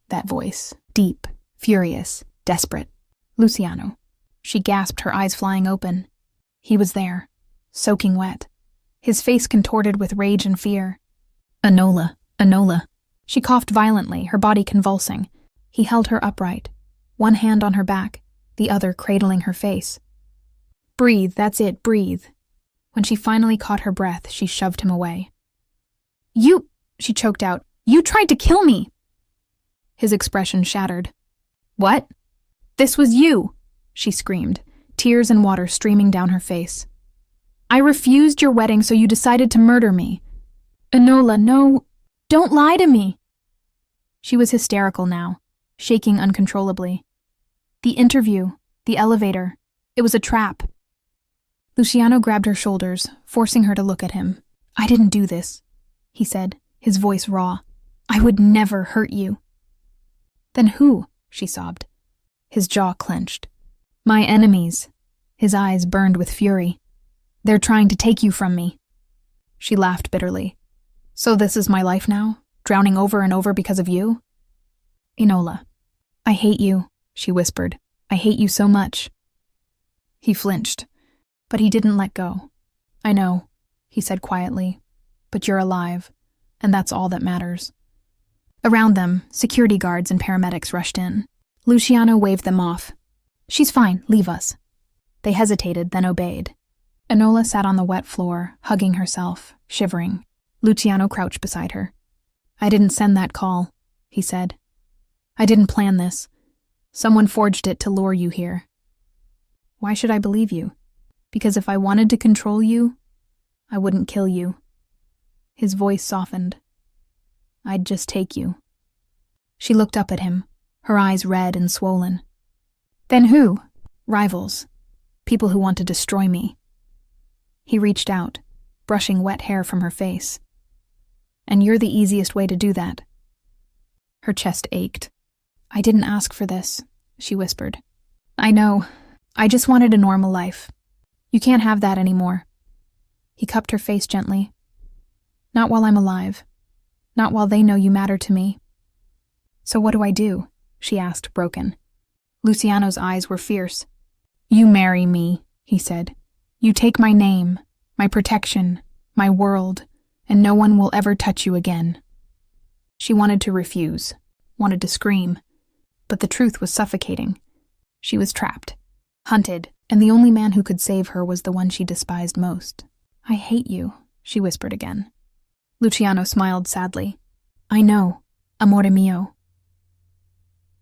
That voice, deep, furious, desperate. Luciano. She gasped, her eyes flying open. He was there, soaking wet. His face contorted with rage and fear. Enola, Enola. She coughed violently, her body convulsing. He held her upright, one hand on her back, the other cradling her face. Breathe, that's it, breathe. When she finally caught her breath, she shoved him away. You, she choked out, you tried to kill me! His expression shattered. What? This was you, she screamed, tears and water streaming down her face. I refused your wedding, so you decided to murder me. Enola, no, don't lie to me. She was hysterical now, shaking uncontrollably. The interview, the elevator, it was a trap. Luciano grabbed her shoulders, forcing her to look at him. I didn't do this, he said, his voice raw. I would never hurt you. Then who? She sobbed. His jaw clenched. My enemies. His eyes burned with fury. They're trying to take you from me. She laughed bitterly. So this is my life now? Drowning over and over because of you? Enola. I hate you, she whispered. I hate you so much. He flinched, but he didn't let go. I know, he said quietly, but you're alive, and that's all that matters. Around them, security guards and paramedics rushed in. Luciano waved them off. She's fine, leave us. They hesitated, then obeyed. Enola sat on the wet floor, hugging herself, shivering. Luciano crouched beside her. I didn't send that call, he said. I didn't plan this. Someone forged it to lure you here. Why should I believe you? Because if I wanted to control you, I wouldn't kill you. His voice softened. I'd just take you. She looked up at him, her eyes red and swollen. Then who? Rivals. People who want to destroy me. He reached out, brushing wet hair from her face. And you're the easiest way to do that. Her chest ached. I didn't ask for this, she whispered. I know. I just wanted a normal life. You can't have that anymore. He cupped her face gently. Not while I'm alive. Not while they know you matter to me. So what do I do? She asked, broken. Luciano's eyes were fierce. You marry me, he said. You take my name, my protection, my world, and no one will ever touch you again. She wanted to refuse, wanted to scream, but the truth was suffocating. She was trapped, hunted, and the only man who could save her was the one she despised most. I hate you, she whispered again. Luciano smiled sadly. I know, amore mio.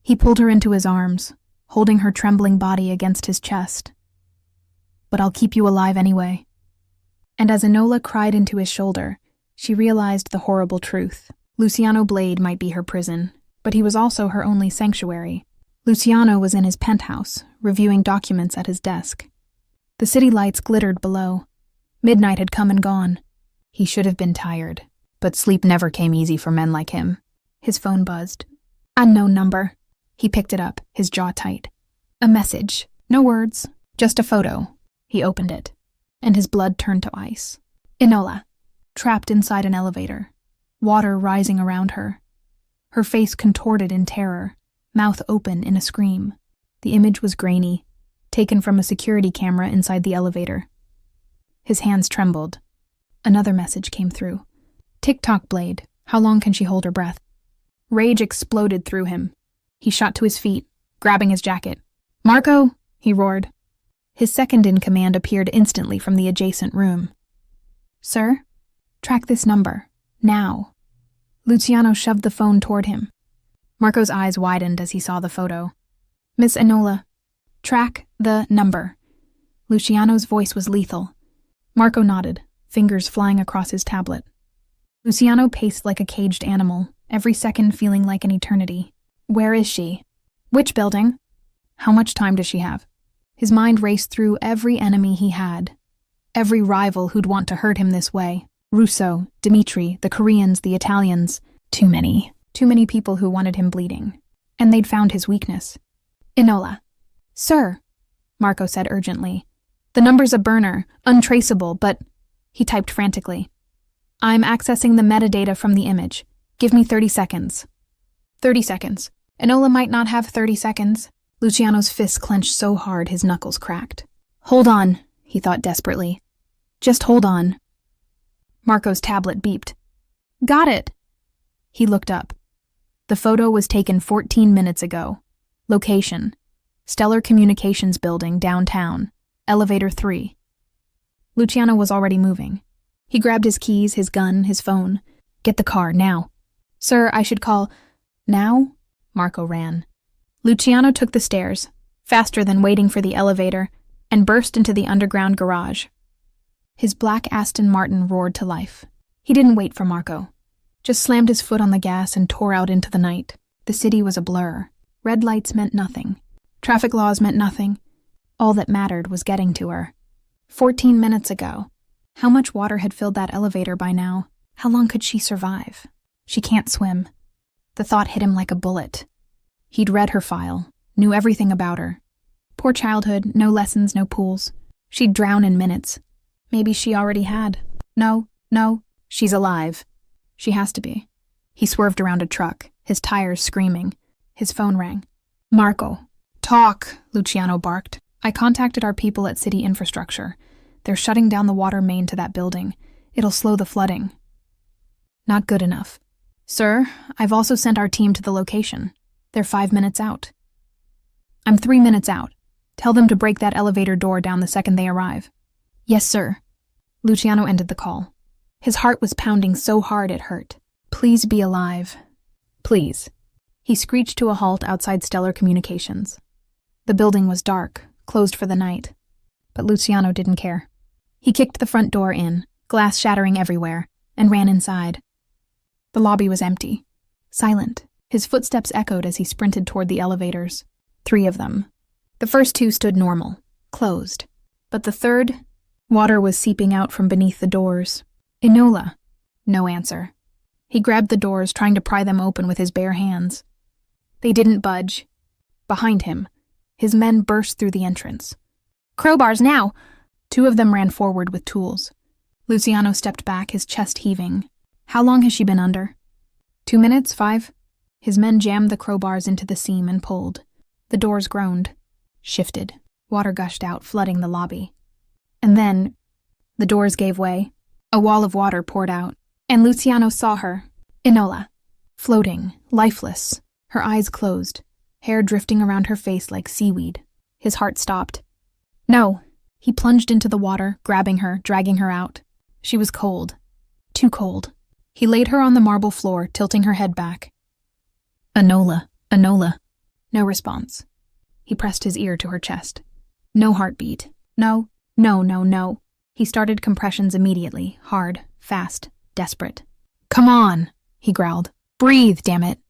He pulled her into his arms, holding her trembling body against his chest. But I'll keep you alive anyway. And as Enola cried into his shoulder, she realized the horrible truth. Luciano Blade might be her prison, but he was also her only sanctuary. Luciano was in his penthouse, reviewing documents at his desk. The city lights glittered below. Midnight had come and gone. He should have been tired, but sleep never came easy for men like him. His phone buzzed. Unknown number. He picked it up, his jaw tight. A message. No words, just a photo. He opened it, and his blood turned to ice. Enola, trapped inside an elevator, water rising around her. Her face contorted in terror, mouth open in a scream. The image was grainy, taken from a security camera inside the elevator. His hands trembled. Another message came through. Tick-tock blade. How long can she hold her breath? Rage exploded through him. He shot to his feet, grabbing his jacket. "Marco!" he roared. His second-in-command appeared instantly from the adjacent room. "Sir? Track this number. Now." Luciano shoved the phone toward him. Marco's eyes widened as he saw the photo. "Miss Enola, track the number." Luciano's voice was lethal. Marco nodded, fingers flying across his tablet. Luciano paced like a caged animal, every second feeling like an eternity. Where is she? Which building? How much time does she have? His mind raced through every enemy he had. Every rival who'd want to hurt him this way. Russo, Dmitri, the Koreans, the Italians. Too many. Too many people who wanted him bleeding. And they'd found his weakness. "Enola." "Sir," Marco said urgently. "The number's a burner, untraceable, but—" He typed frantically. "I'm accessing the metadata from the image. Give me 30 seconds. 30 seconds. Enola might not have 30 seconds. Luciano's fists clenched so hard his knuckles cracked. "Hold on," he thought desperately. "Just hold on." Marco's tablet beeped. "Got it." He looked up. The photo was taken 14 minutes ago. Location: Stellar Communications Building, downtown. Elevator 3. Luciano was already moving. He grabbed his keys, his gun, his phone. "Get the car, now." "Sir, I should call—" "Now?" Marco ran. Luciano took the stairs, faster than waiting for the elevator, and burst into the underground garage. His black Aston Martin roared to life. He didn't wait for Marco. Just slammed his foot on the gas and tore out into the night. The city was a blur. Red lights meant nothing. Traffic laws meant nothing. All that mattered was getting to her. 14 minutes ago. How much water had filled that elevator by now? How long could she survive? She can't swim. The thought hit him like a bullet. He'd read her file, knew everything about her. Poor childhood, no lessons, no pools. She'd drown in minutes. Maybe she already had. No, she's alive. She has to be. He swerved around a truck, his tires screaming. His phone rang. "Marco." "Talk," Luciano barked. "I contacted our people at City Infrastructure. They're shutting down the water main to that building. It'll slow the flooding." "Not good enough." "Sir, I've also sent our team to the location. They're 5 minutes out." "I'm 3 minutes out. Tell them to break that elevator door down the second they arrive." "Yes, sir." Luciano ended the call. His heart was pounding so hard it hurt. Please be alive. Please. He screeched to a halt outside Stellar Communications. The building was dark, closed for the night. But Luciano didn't care. He kicked the front door in, glass shattering everywhere, and ran inside. The lobby was empty. Silent. His footsteps echoed as he sprinted toward the elevators. 3 of them. The first 2 stood normal, closed. But the third, water was seeping out from beneath the doors. "Enola." No answer. He grabbed the doors, trying to pry them open with his bare hands. They didn't budge. Behind him, his men burst through the entrance. "Crowbars now!" 2 of them ran forward with tools. Luciano stepped back, his chest heaving. How long has she been under? 2 minutes? 5? His men jammed the crowbars into the seam and pulled. The doors groaned, shifted. Water gushed out, flooding the lobby. And then, the doors gave way. A wall of water poured out, and Luciano saw her, Enola, floating, lifeless, her eyes closed, hair drifting around her face like seaweed. His heart stopped. "No." He plunged into the water, grabbing her, dragging her out. She was cold. Too cold. He laid her on the marble floor, tilting her head back. "Enola, Enola." No response. He pressed his ear to her chest. No heartbeat. No. He started compressions immediately, hard, fast, desperate. "Come on," he growled. "Breathe, damn it."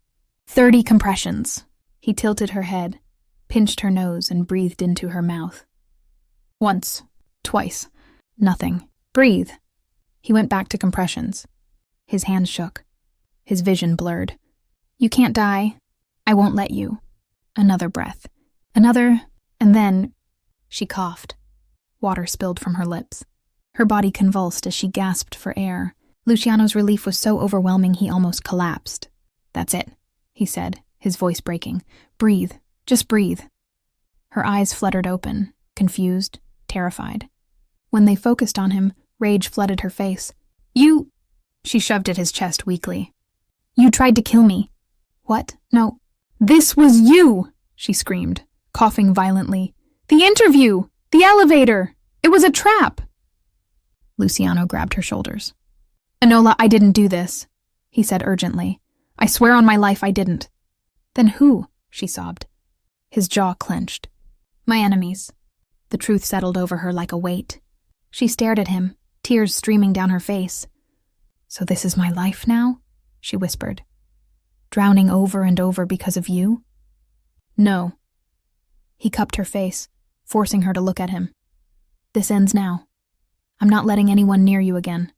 30 compressions. He tilted her head, pinched her nose, and breathed into her mouth. Once, twice, nothing. "Breathe." He went back to compressions. His hands shook. His vision blurred. "You can't die. I won't let you." Another breath. Another, and then she coughed. Water spilled from her lips. Her body convulsed as she gasped for air. Luciano's relief was so overwhelming he almost collapsed. "That's it," he said, his voice breaking. "Breathe. Just breathe." Her eyes fluttered open, confused, terrified. When they focused on him, rage flooded her face. "You—" She shoved at his chest weakly. "You tried to kill me." "What? No. This was you!" she screamed, coughing violently. "The interview! The elevator! It was a trap!" Luciano grabbed her shoulders. "Enola, I didn't do this," he said urgently. "I swear on my life I didn't." "Then who?" she sobbed. His jaw clenched. "My enemies." The truth settled over her like a weight. She stared at him, tears streaming down her face. "So this is my life now?" she whispered. "Drowning over and over because of you?" "No." He cupped her face, forcing her to look at him. "This ends now. I'm not letting anyone near you again."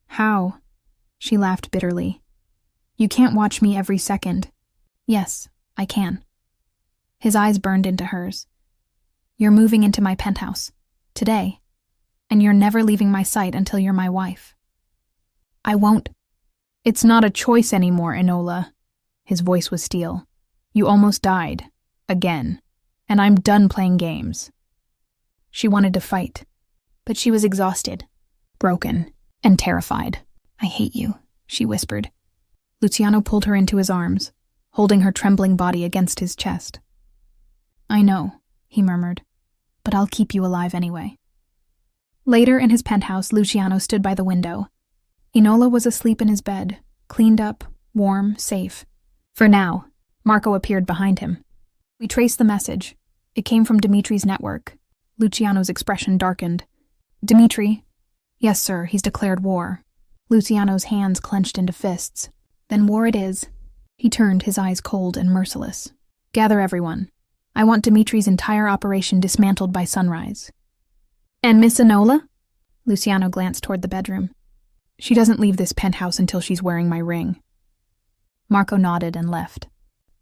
"How?" She laughed bitterly. "You can't watch me every second." "Yes, I can." His eyes burned into hers. "You're moving into my penthouse. Today. And you're never leaving my sight until you're my wife." "I won't." "It's not a choice anymore, Enola." His voice was steel. "You almost died. Again. And I'm done playing games." She wanted to fight, but she was exhausted, broken, and terrified. "I hate you," she whispered. Luciano pulled her into his arms, holding her trembling body against his chest. "I know," he murmured, "but I'll keep you alive anyway." Later in his penthouse, Luciano stood by the window. Enola was asleep in his bed, cleaned up, warm, safe. For now, Marco appeared behind him. "We traced the message. It came from Dimitri's network." Luciano's expression darkened. "Dimitri?" "Yes, sir, he's declared war." Luciano's hands clenched into fists. "Then war it is." He turned, his eyes cold and merciless. "Gather everyone. I want Dimitri's entire operation dismantled by sunrise." "And Miss Enola?" Luciano glanced toward the bedroom. "She doesn't leave this penthouse until she's wearing my ring." Marco nodded and left.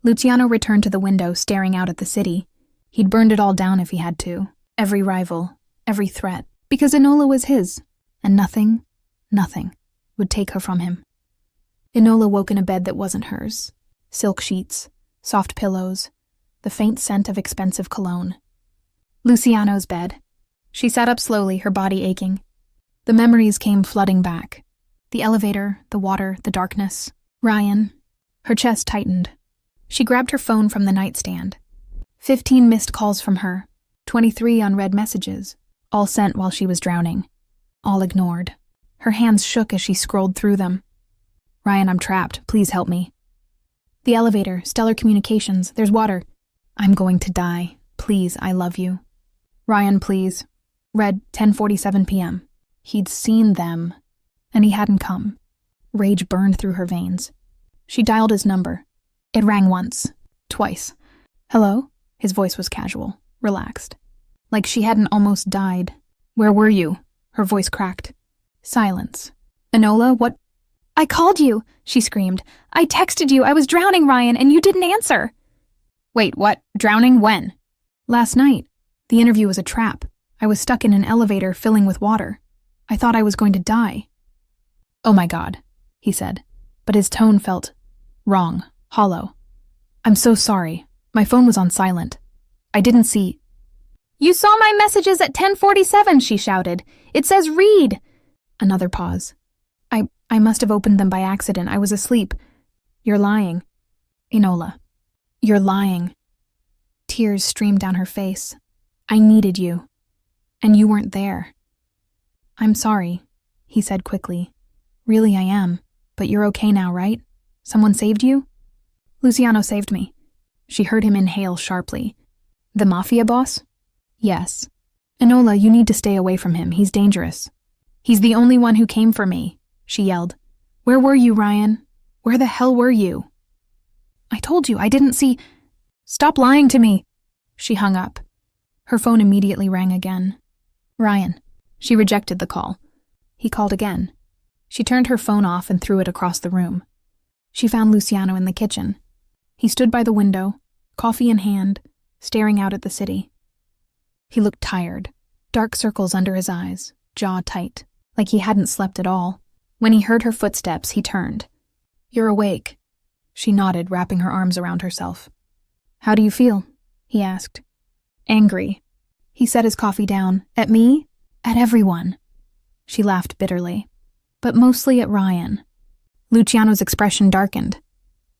Luciano returned to the window, staring out at the city. He'd burned it all down if he had to. Every rival, every threat. Because Enola was his. And nothing would take her from him. Enola woke in a bed that wasn't hers. Silk sheets, soft pillows, the faint scent of expensive cologne. Luciano's bed. She sat up slowly, her body aching. The memories came flooding back. The elevator, the water, the darkness. Ryan. Her chest tightened. She grabbed her phone from the nightstand. 15 missed calls from her. 23 unread messages. All sent while she was drowning. All ignored. Her hands shook as she scrolled through them. "Ryan, I'm trapped. Please help me." "The elevator, Stellar Communications. There's water." "I'm going to die. Please, I love you." "Ryan, please." Read 10:47 p.m. He'd seen them, and he hadn't come. Rage burned through her veins. She dialed his number. It rang once, twice. "Hello?" His voice was casual, relaxed. Like she hadn't almost died. "Where were you?" Her voice cracked. Silence. "Enola, what?" "I called you," she screamed. "I texted you. I was drowning, Ryan, and you didn't answer." "Wait, what? Drowning when?" "Last night. The interview was a trap. I was stuck in an elevator filling with water. I thought I was going to die." "Oh my God," he said, but his tone felt wrong, hollow. "I'm so sorry. My phone was on silent. I didn't see—" "You saw my messages at 10:47, she shouted. "It says read." Another pause. I must have opened them by accident. I was asleep." "You're lying." "Enola, you're lying." Tears streamed down her face. "I needed you. And you weren't there." "I'm sorry," he said quickly. "Really, I am. But you're okay now, right? Someone saved you?" "Luciano saved me." She heard him inhale sharply. "The Mafia boss?" "Yes." "Enola, you need to stay away from him. He's dangerous." "He's the only one who came for me," she yelled. "Where were you, Ryan? Where the hell were you?" "I told you, I didn't see—" "Stop lying to me." She hung up. Her phone immediately rang again. "Ryan." She rejected the call. He called again. She turned her phone off and threw it across the room. She found Luciano in the kitchen. He stood by the window, coffee in hand, staring out at the city. He looked tired, dark circles under his eyes, jaw tight, like he hadn't slept at all. When he heard her footsteps, he turned. "You're awake." She nodded, wrapping her arms around herself. "How do you feel?" he asked. "Angry." He set his coffee down. "At me? At everyone." She laughed bitterly. "But mostly at Ryan." Luciano's expression darkened.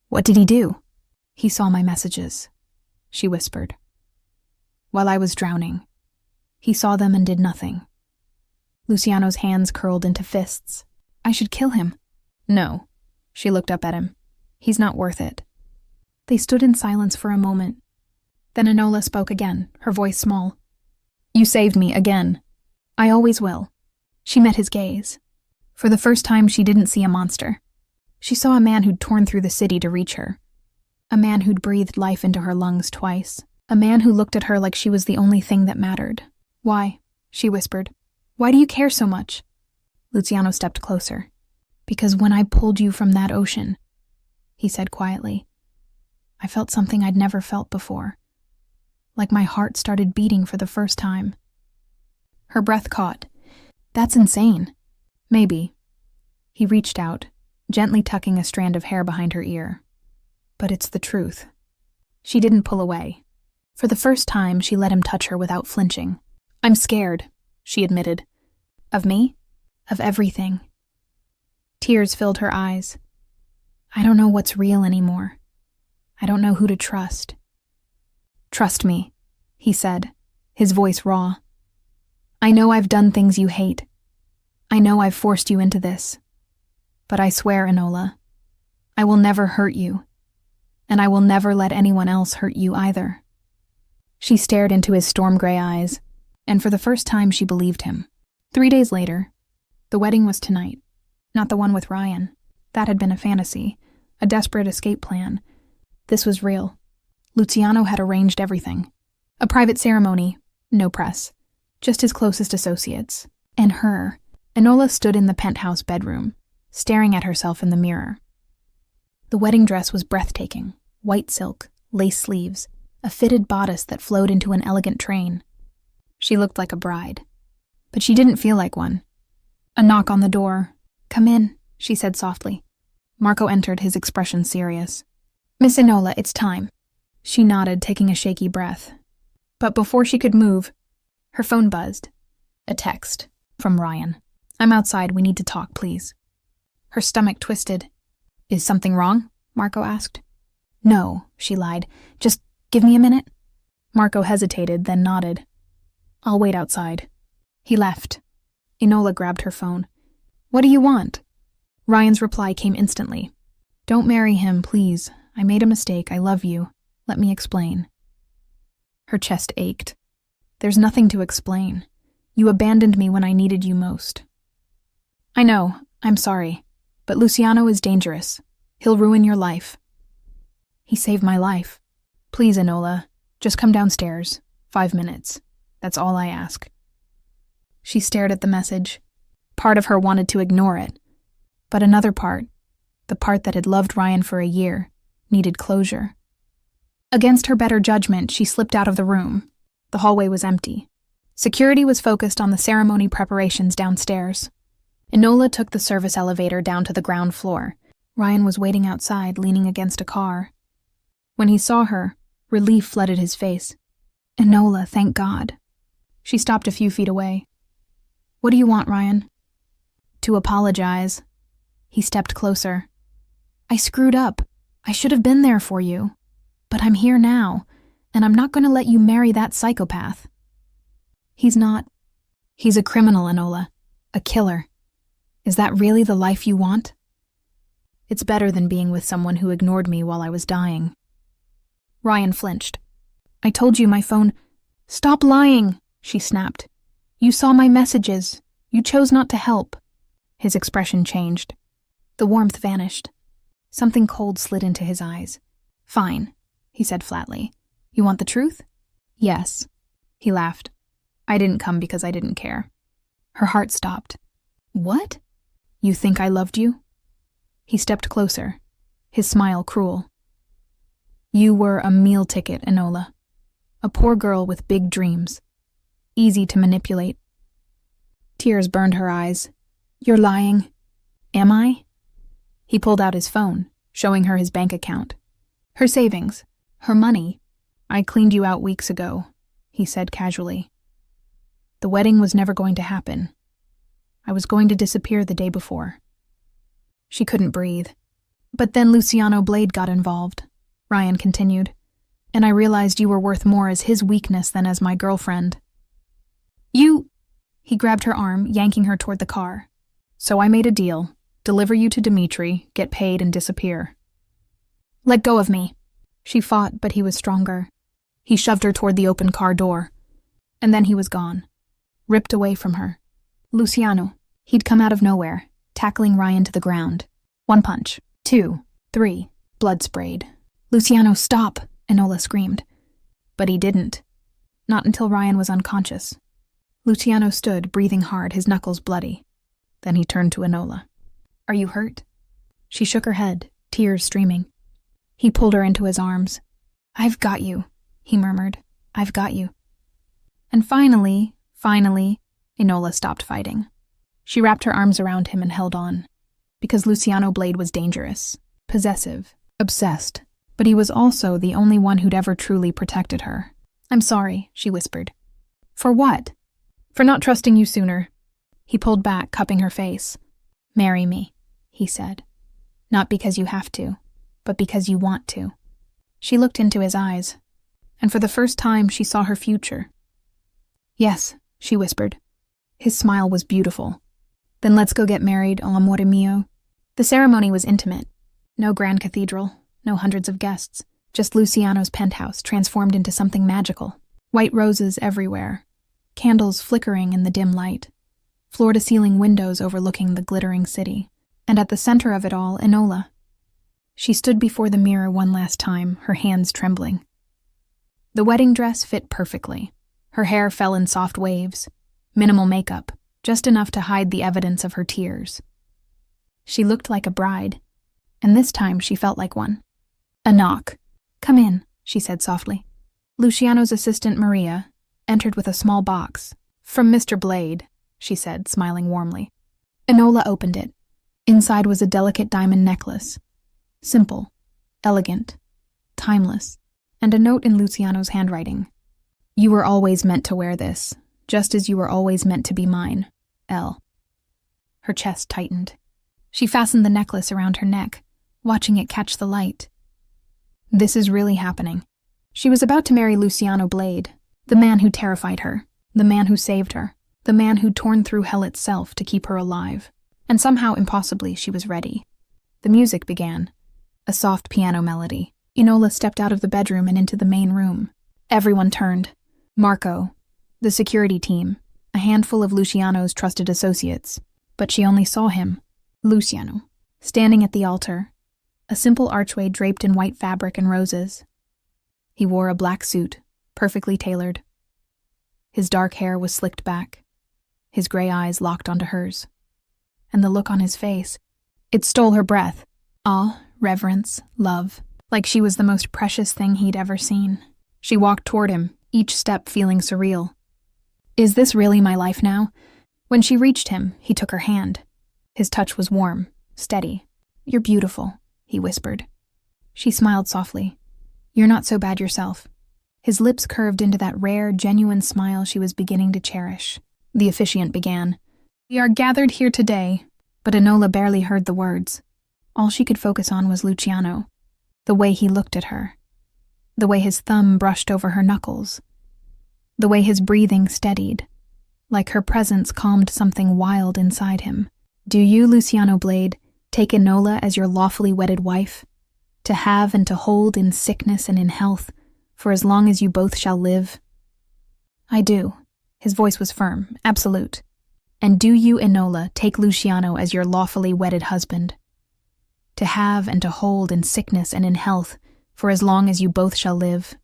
"What did he do?" "He saw my messages," she whispered. "While I was drowning. He saw them and did nothing." Luciano's hands curled into fists. "I should kill him." "No." She looked up at him. "He's not worth it." They stood in silence for a moment. Then Enola spoke again, her voice small. "You saved me again." "I always will." She met his gaze. For the first time, she didn't see a monster. She saw a man who'd torn through the city to reach her. A man who'd breathed life into her lungs twice. A man who looked at her like she was the only thing that mattered. "Why?" she whispered. "Why do you care so much?" Luciano stepped closer. "Because when I pulled you from that ocean," he said quietly, "I felt something I'd never felt before. Like my heart started beating for the first time." Her breath caught. "That's insane." "Maybe." He reached out, gently tucking a strand of hair behind her ear. "But it's the truth." She didn't pull away. For the first time, she let him touch her without flinching. "I'm scared," she admitted. "Of me?" "Of everything." Tears filled her eyes. "I don't know what's real anymore. I don't know who to trust." "Trust me," he said, his voice raw. "I know I've done things you hate. I know I've forced you into this. But I swear, Enola, I will never hurt you. And I will never let anyone else hurt you either." She stared into his storm-gray eyes, and for the first time she believed him. 3 days later, the wedding was tonight, not the one with Ryan. That had been a fantasy, a desperate escape plan. This was real. Luciano had arranged everything. A private ceremony, no press, just his closest associates. And her. Enola stood in the penthouse bedroom, staring at herself in the mirror. The wedding dress was breathtaking, white silk, lace sleeves, a fitted bodice that flowed into an elegant train. She looked like a bride, but she didn't feel like one. A knock on the door. "Come in," she said softly. Marco entered, his expression serious. "Miss Enola, it's time." She nodded, taking a shaky breath. But before she could move, her phone buzzed. A text from Ryan. "I'm outside, we need to talk, please." Her stomach twisted. "Is something wrong?" Marco asked. "No," she lied. "Just give me a minute." Marco hesitated, then nodded. "I'll wait outside." He left. Enola grabbed her phone. "What do you want?" Ryan's reply came instantly. "Don't marry him, please. I made a mistake. I love you. Let me explain." Her chest ached. "There's nothing to explain. You abandoned me when I needed you most." "I know. I'm sorry. But Luciano is dangerous. He'll ruin your life." "He saved my life. Please, Enola, just come downstairs. 5 minutes. That's all I ask." She stared at the message. Part of her wanted to ignore it. But another part, the part that had loved Ryan for a year, needed closure. Against her better judgment, she slipped out of the room. The hallway was empty. Security was focused on the ceremony preparations downstairs. Enola took the service elevator down to the ground floor. Ryan was waiting outside, leaning against a car. When he saw her, relief flooded his face. "Enola, thank God." She stopped a few feet away. "What do you want, Ryan?" "To apologize." He stepped closer. "I screwed up. I should have been there for you. But I'm here now, and I'm not going to let you marry that psychopath." "He's not." "He's a criminal, Enola. A killer. Is that really the life you want?" "It's better than being with someone who ignored me while I was dying." Ryan flinched. "I told you my phone—" "Stop lying," she snapped. "You saw my messages. You chose not to help." His expression changed. The warmth vanished. Something cold slid into his eyes. "Fine," he said flatly. "You want the truth?" "Yes." He laughed. "I didn't come because I didn't care." Her heart stopped. "What?" "You think I loved you?" He stepped closer, his smile cruel. You were a meal ticket, Enola. A poor girl with big dreams. Easy to manipulate. Tears burned her eyes. You're lying. Am I? He pulled out his phone, showing her his bank account. Her savings. Her money. I cleaned you out weeks ago, he said casually. The wedding was never going to happen. I was going to disappear the day before. She couldn't breathe. But then Luciano Blade got involved, Ryan continued, and I realized you were worth more as his weakness than as my girlfriend. You... He grabbed her arm, yanking her toward the car. So I made a deal. Deliver you to Dimitri, get paid, and disappear. Let go of me. She fought, but he was stronger. He shoved her toward the open car door. And then he was gone. Ripped away from her. Luciano. He'd come out of nowhere, tackling Ryan to the ground. 1 punch. 2. 3. Blood sprayed. Luciano, stop! Enola screamed. But he didn't. Not until Ryan was unconscious. Luciano stood, breathing hard, his knuckles bloody. Then he turned to Enola. Are you hurt? She shook her head, tears streaming. He pulled her into his arms. I've got you, he murmured. I've got you. And finally, Enola stopped fighting. She wrapped her arms around him and held on. Because Luciano Blade was dangerous, possessive, obsessed. But he was also the only one who'd ever truly protected her. I'm sorry, she whispered. For what? For not trusting you sooner. He pulled back, cupping her face. Marry me, he said. Not because you have to, but because you want to. She looked into his eyes, and for the first time she saw her future. Yes, she whispered. His smile was beautiful. Then let's go get married, amore mio. The ceremony was intimate. No grand cathedral, no hundreds of guests. Just Luciano's penthouse transformed into something magical. White roses everywhere. Candles flickering in the dim light. Floor-to-ceiling windows overlooking the glittering city. And at the center of it all, Enola. She stood before the mirror one last time, her hands trembling. The wedding dress fit perfectly. Her hair fell in soft waves. Minimal makeup, just enough to hide the evidence of her tears. She looked like a bride, and this time she felt like one. A knock. Come in, she said softly. Luciano's assistant, Maria, entered with a small box. From Mr. Blade, she said, smiling warmly. Enola opened it. Inside was a delicate diamond necklace. Simple, elegant, timeless, and a note in Luciano's handwriting. You were always meant to wear this, just as you were always meant to be mine, L. Her chest tightened. She fastened the necklace around her neck, watching it catch the light. This is really happening. She was about to marry Luciano Blade, the man who terrified her, the man who saved her, the man who'd torn through hell itself to keep her alive. And somehow, impossibly, she was ready. The music began. A soft piano melody. Enola stepped out of the bedroom and into the main room. Everyone turned. Marco, the security team, a handful of Luciano's trusted associates. But she only saw him, Luciano, standing at the altar, a simple archway draped in white fabric and roses. He wore a black suit, perfectly tailored. His dark hair was slicked back, his gray eyes locked onto hers. And the look on his face, it stole her breath. Awe, reverence, love, like she was the most precious thing he'd ever seen. She walked toward him, each step feeling surreal. Is this really my life now? When she reached him, he took her hand. His touch was warm, steady. You're beautiful, he whispered. She smiled softly. You're not so bad yourself. His lips curved into that rare, genuine smile she was beginning to cherish. The officiant began. We are gathered here today, but Enola barely heard the words. All she could focus on was Luciano, the way he looked at her, the way his thumb brushed over her knuckles, the way his breathing steadied, like her presence calmed something wild inside him. Do you, Luciano Blade, take Enola as your lawfully wedded wife, to have and to hold in sickness and in health, for as long as you both shall live? I do. His voice was firm, absolute. And do you, Enola, take Luciano as your lawfully wedded husband, to have and to hold in sickness and in health, for as long as you both shall live?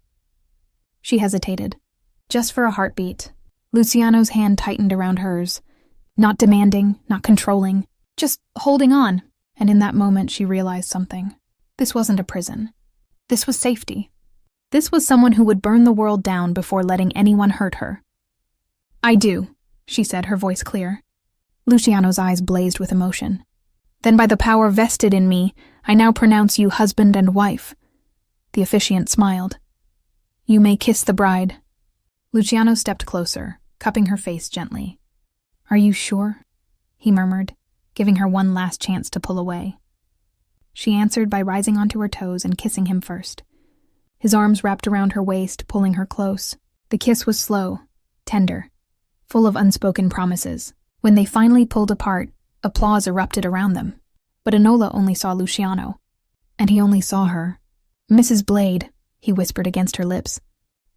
She hesitated, just for a heartbeat. Luciano's hand tightened around hers, not demanding, not controlling, just holding on. And in that moment she realized something. This wasn't a prison. This was safety. This was someone who would burn the world down before letting anyone hurt her. I do, she said, her voice clear. Luciano's eyes blazed with emotion. Then by the power vested in me, I now pronounce you husband and wife. The officiant smiled. You may kiss the bride. Luciano stepped closer, cupping her face gently. Are you sure? He murmured, giving her one last chance to pull away. She answered by rising onto her toes and kissing him first. His arms wrapped around her waist, pulling her close. The kiss was slow, tender, full of unspoken promises. When they finally pulled apart, applause erupted around them. But Enola only saw Luciano. And he only saw her. Mrs. Blade, he whispered against her lips.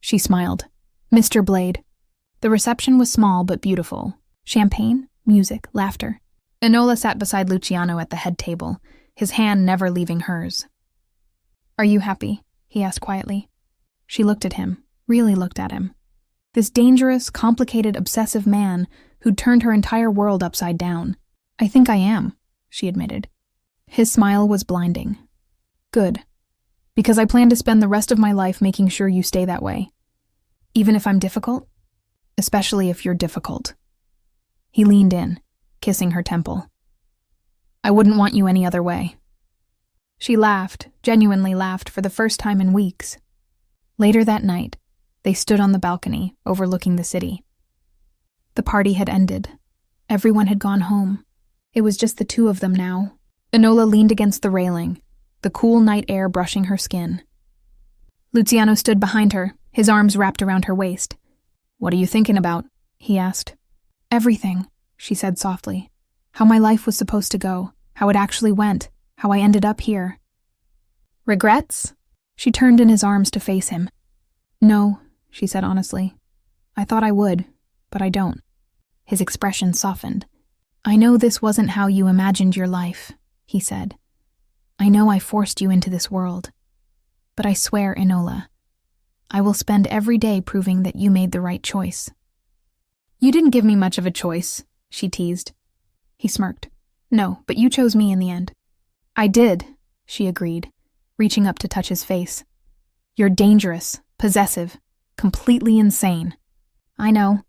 She smiled. Mr. Blade. The reception was small but beautiful. Champagne, music, laughter. Enola sat beside Luciano at the head table, his hand never leaving hers. Are you happy? He asked quietly. She looked at him, really looked at him. This dangerous, complicated, obsessive man who'd turned her entire world upside down. I think I am, she admitted. His smile was blinding. Good. Because I plan to spend the rest of my life making sure you stay that way. Even if I'm difficult? Especially if you're difficult. He leaned in, kissing her temple. I wouldn't want you any other way. She laughed, genuinely laughed for the first time in weeks. Later that night, they stood on the balcony, overlooking the city. The party had ended. Everyone had gone home. It was just the two of them now. Enola leaned against the railing, the cool night air brushing her skin. Luciano stood behind her, his arms wrapped around her waist. What are you thinking about? He asked. Everything, she said softly. How my life was supposed to go, how it actually went, how I ended up here. Regrets? She turned in his arms to face him. No, she said honestly. I thought I would, but I don't. His expression softened. I know this wasn't how you imagined your life, he said. I know I forced you into this world. But I swear, Enola, I will spend every day proving that you made the right choice. You didn't give me much of a choice, she teased. He smirked. No, but you chose me in the end. I did, she agreed, reaching up to touch his face. You're dangerous, possessive, completely insane. I know,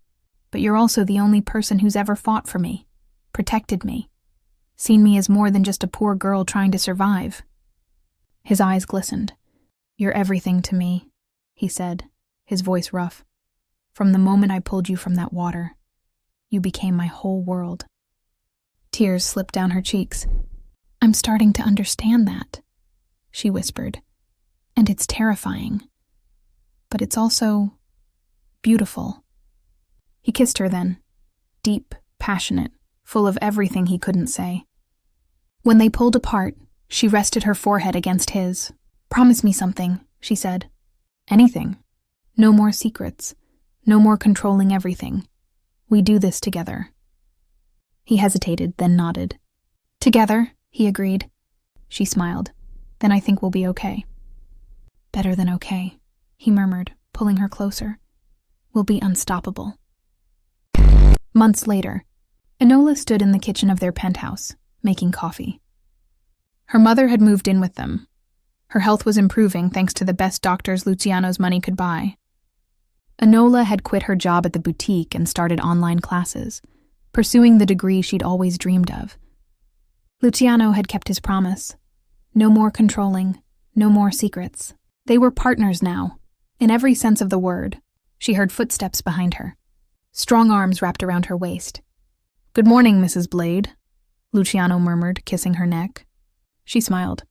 but you're also the only person who's ever fought for me, protected me, seen me as more than just a poor girl trying to survive. His eyes glistened. You're everything to me, he said, his voice rough. From the moment I pulled you from that water, you became my whole world. Tears slipped down her cheeks. I'm starting to understand that, she whispered. And it's terrifying. But it's also beautiful. He kissed her then, deep, passionate, full of everything he couldn't say. When they pulled apart, she rested her forehead against his. Promise me something, she said. Anything. No more secrets. No more controlling everything. We do this together. He hesitated, then nodded. Together, he agreed. She smiled. Then I think we'll be okay. Better than okay, he murmured, pulling her closer. We'll be unstoppable. Months later, Enola stood in the kitchen of their penthouse, making coffee. Her mother had moved in with them. Her health was improving thanks to the best doctors Luciano's money could buy. Enola had quit her job at the boutique and started online classes, pursuing the degree she'd always dreamed of. Luciano had kept his promise. No more controlling, no more secrets. They were partners now, in every sense of the word. She heard footsteps behind her. Strong arms wrapped around her waist. Good morning, Mrs. Blade, Luciano murmured, kissing her neck. She smiled.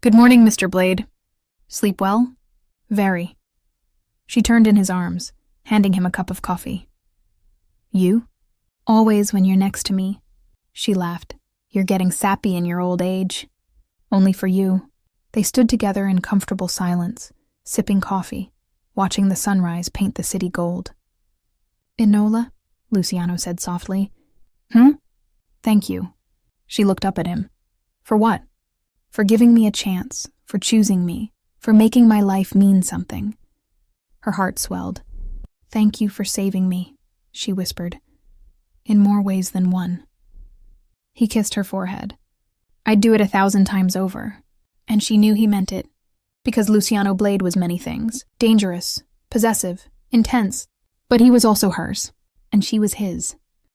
Good morning, Mr. Blade. Sleep well? Very. She turned in his arms, handing him a cup of coffee. You? Always when you're next to me, she laughed. You're getting sappy in your old age. Only for you. They stood together in comfortable silence, sipping coffee, watching the sunrise paint the city gold. Enola, Luciano said softly. Thank you. She looked up at him. For what? For giving me a chance, for choosing me, for making my life mean something. Her heart swelled. Thank you for saving me, she whispered. In more ways than one. He kissed her forehead. I'd do it 1,000 times over. And she knew he meant it. because Luciano Blade was many things. Dangerous, possessive, intense. But he was also hers, and she was his.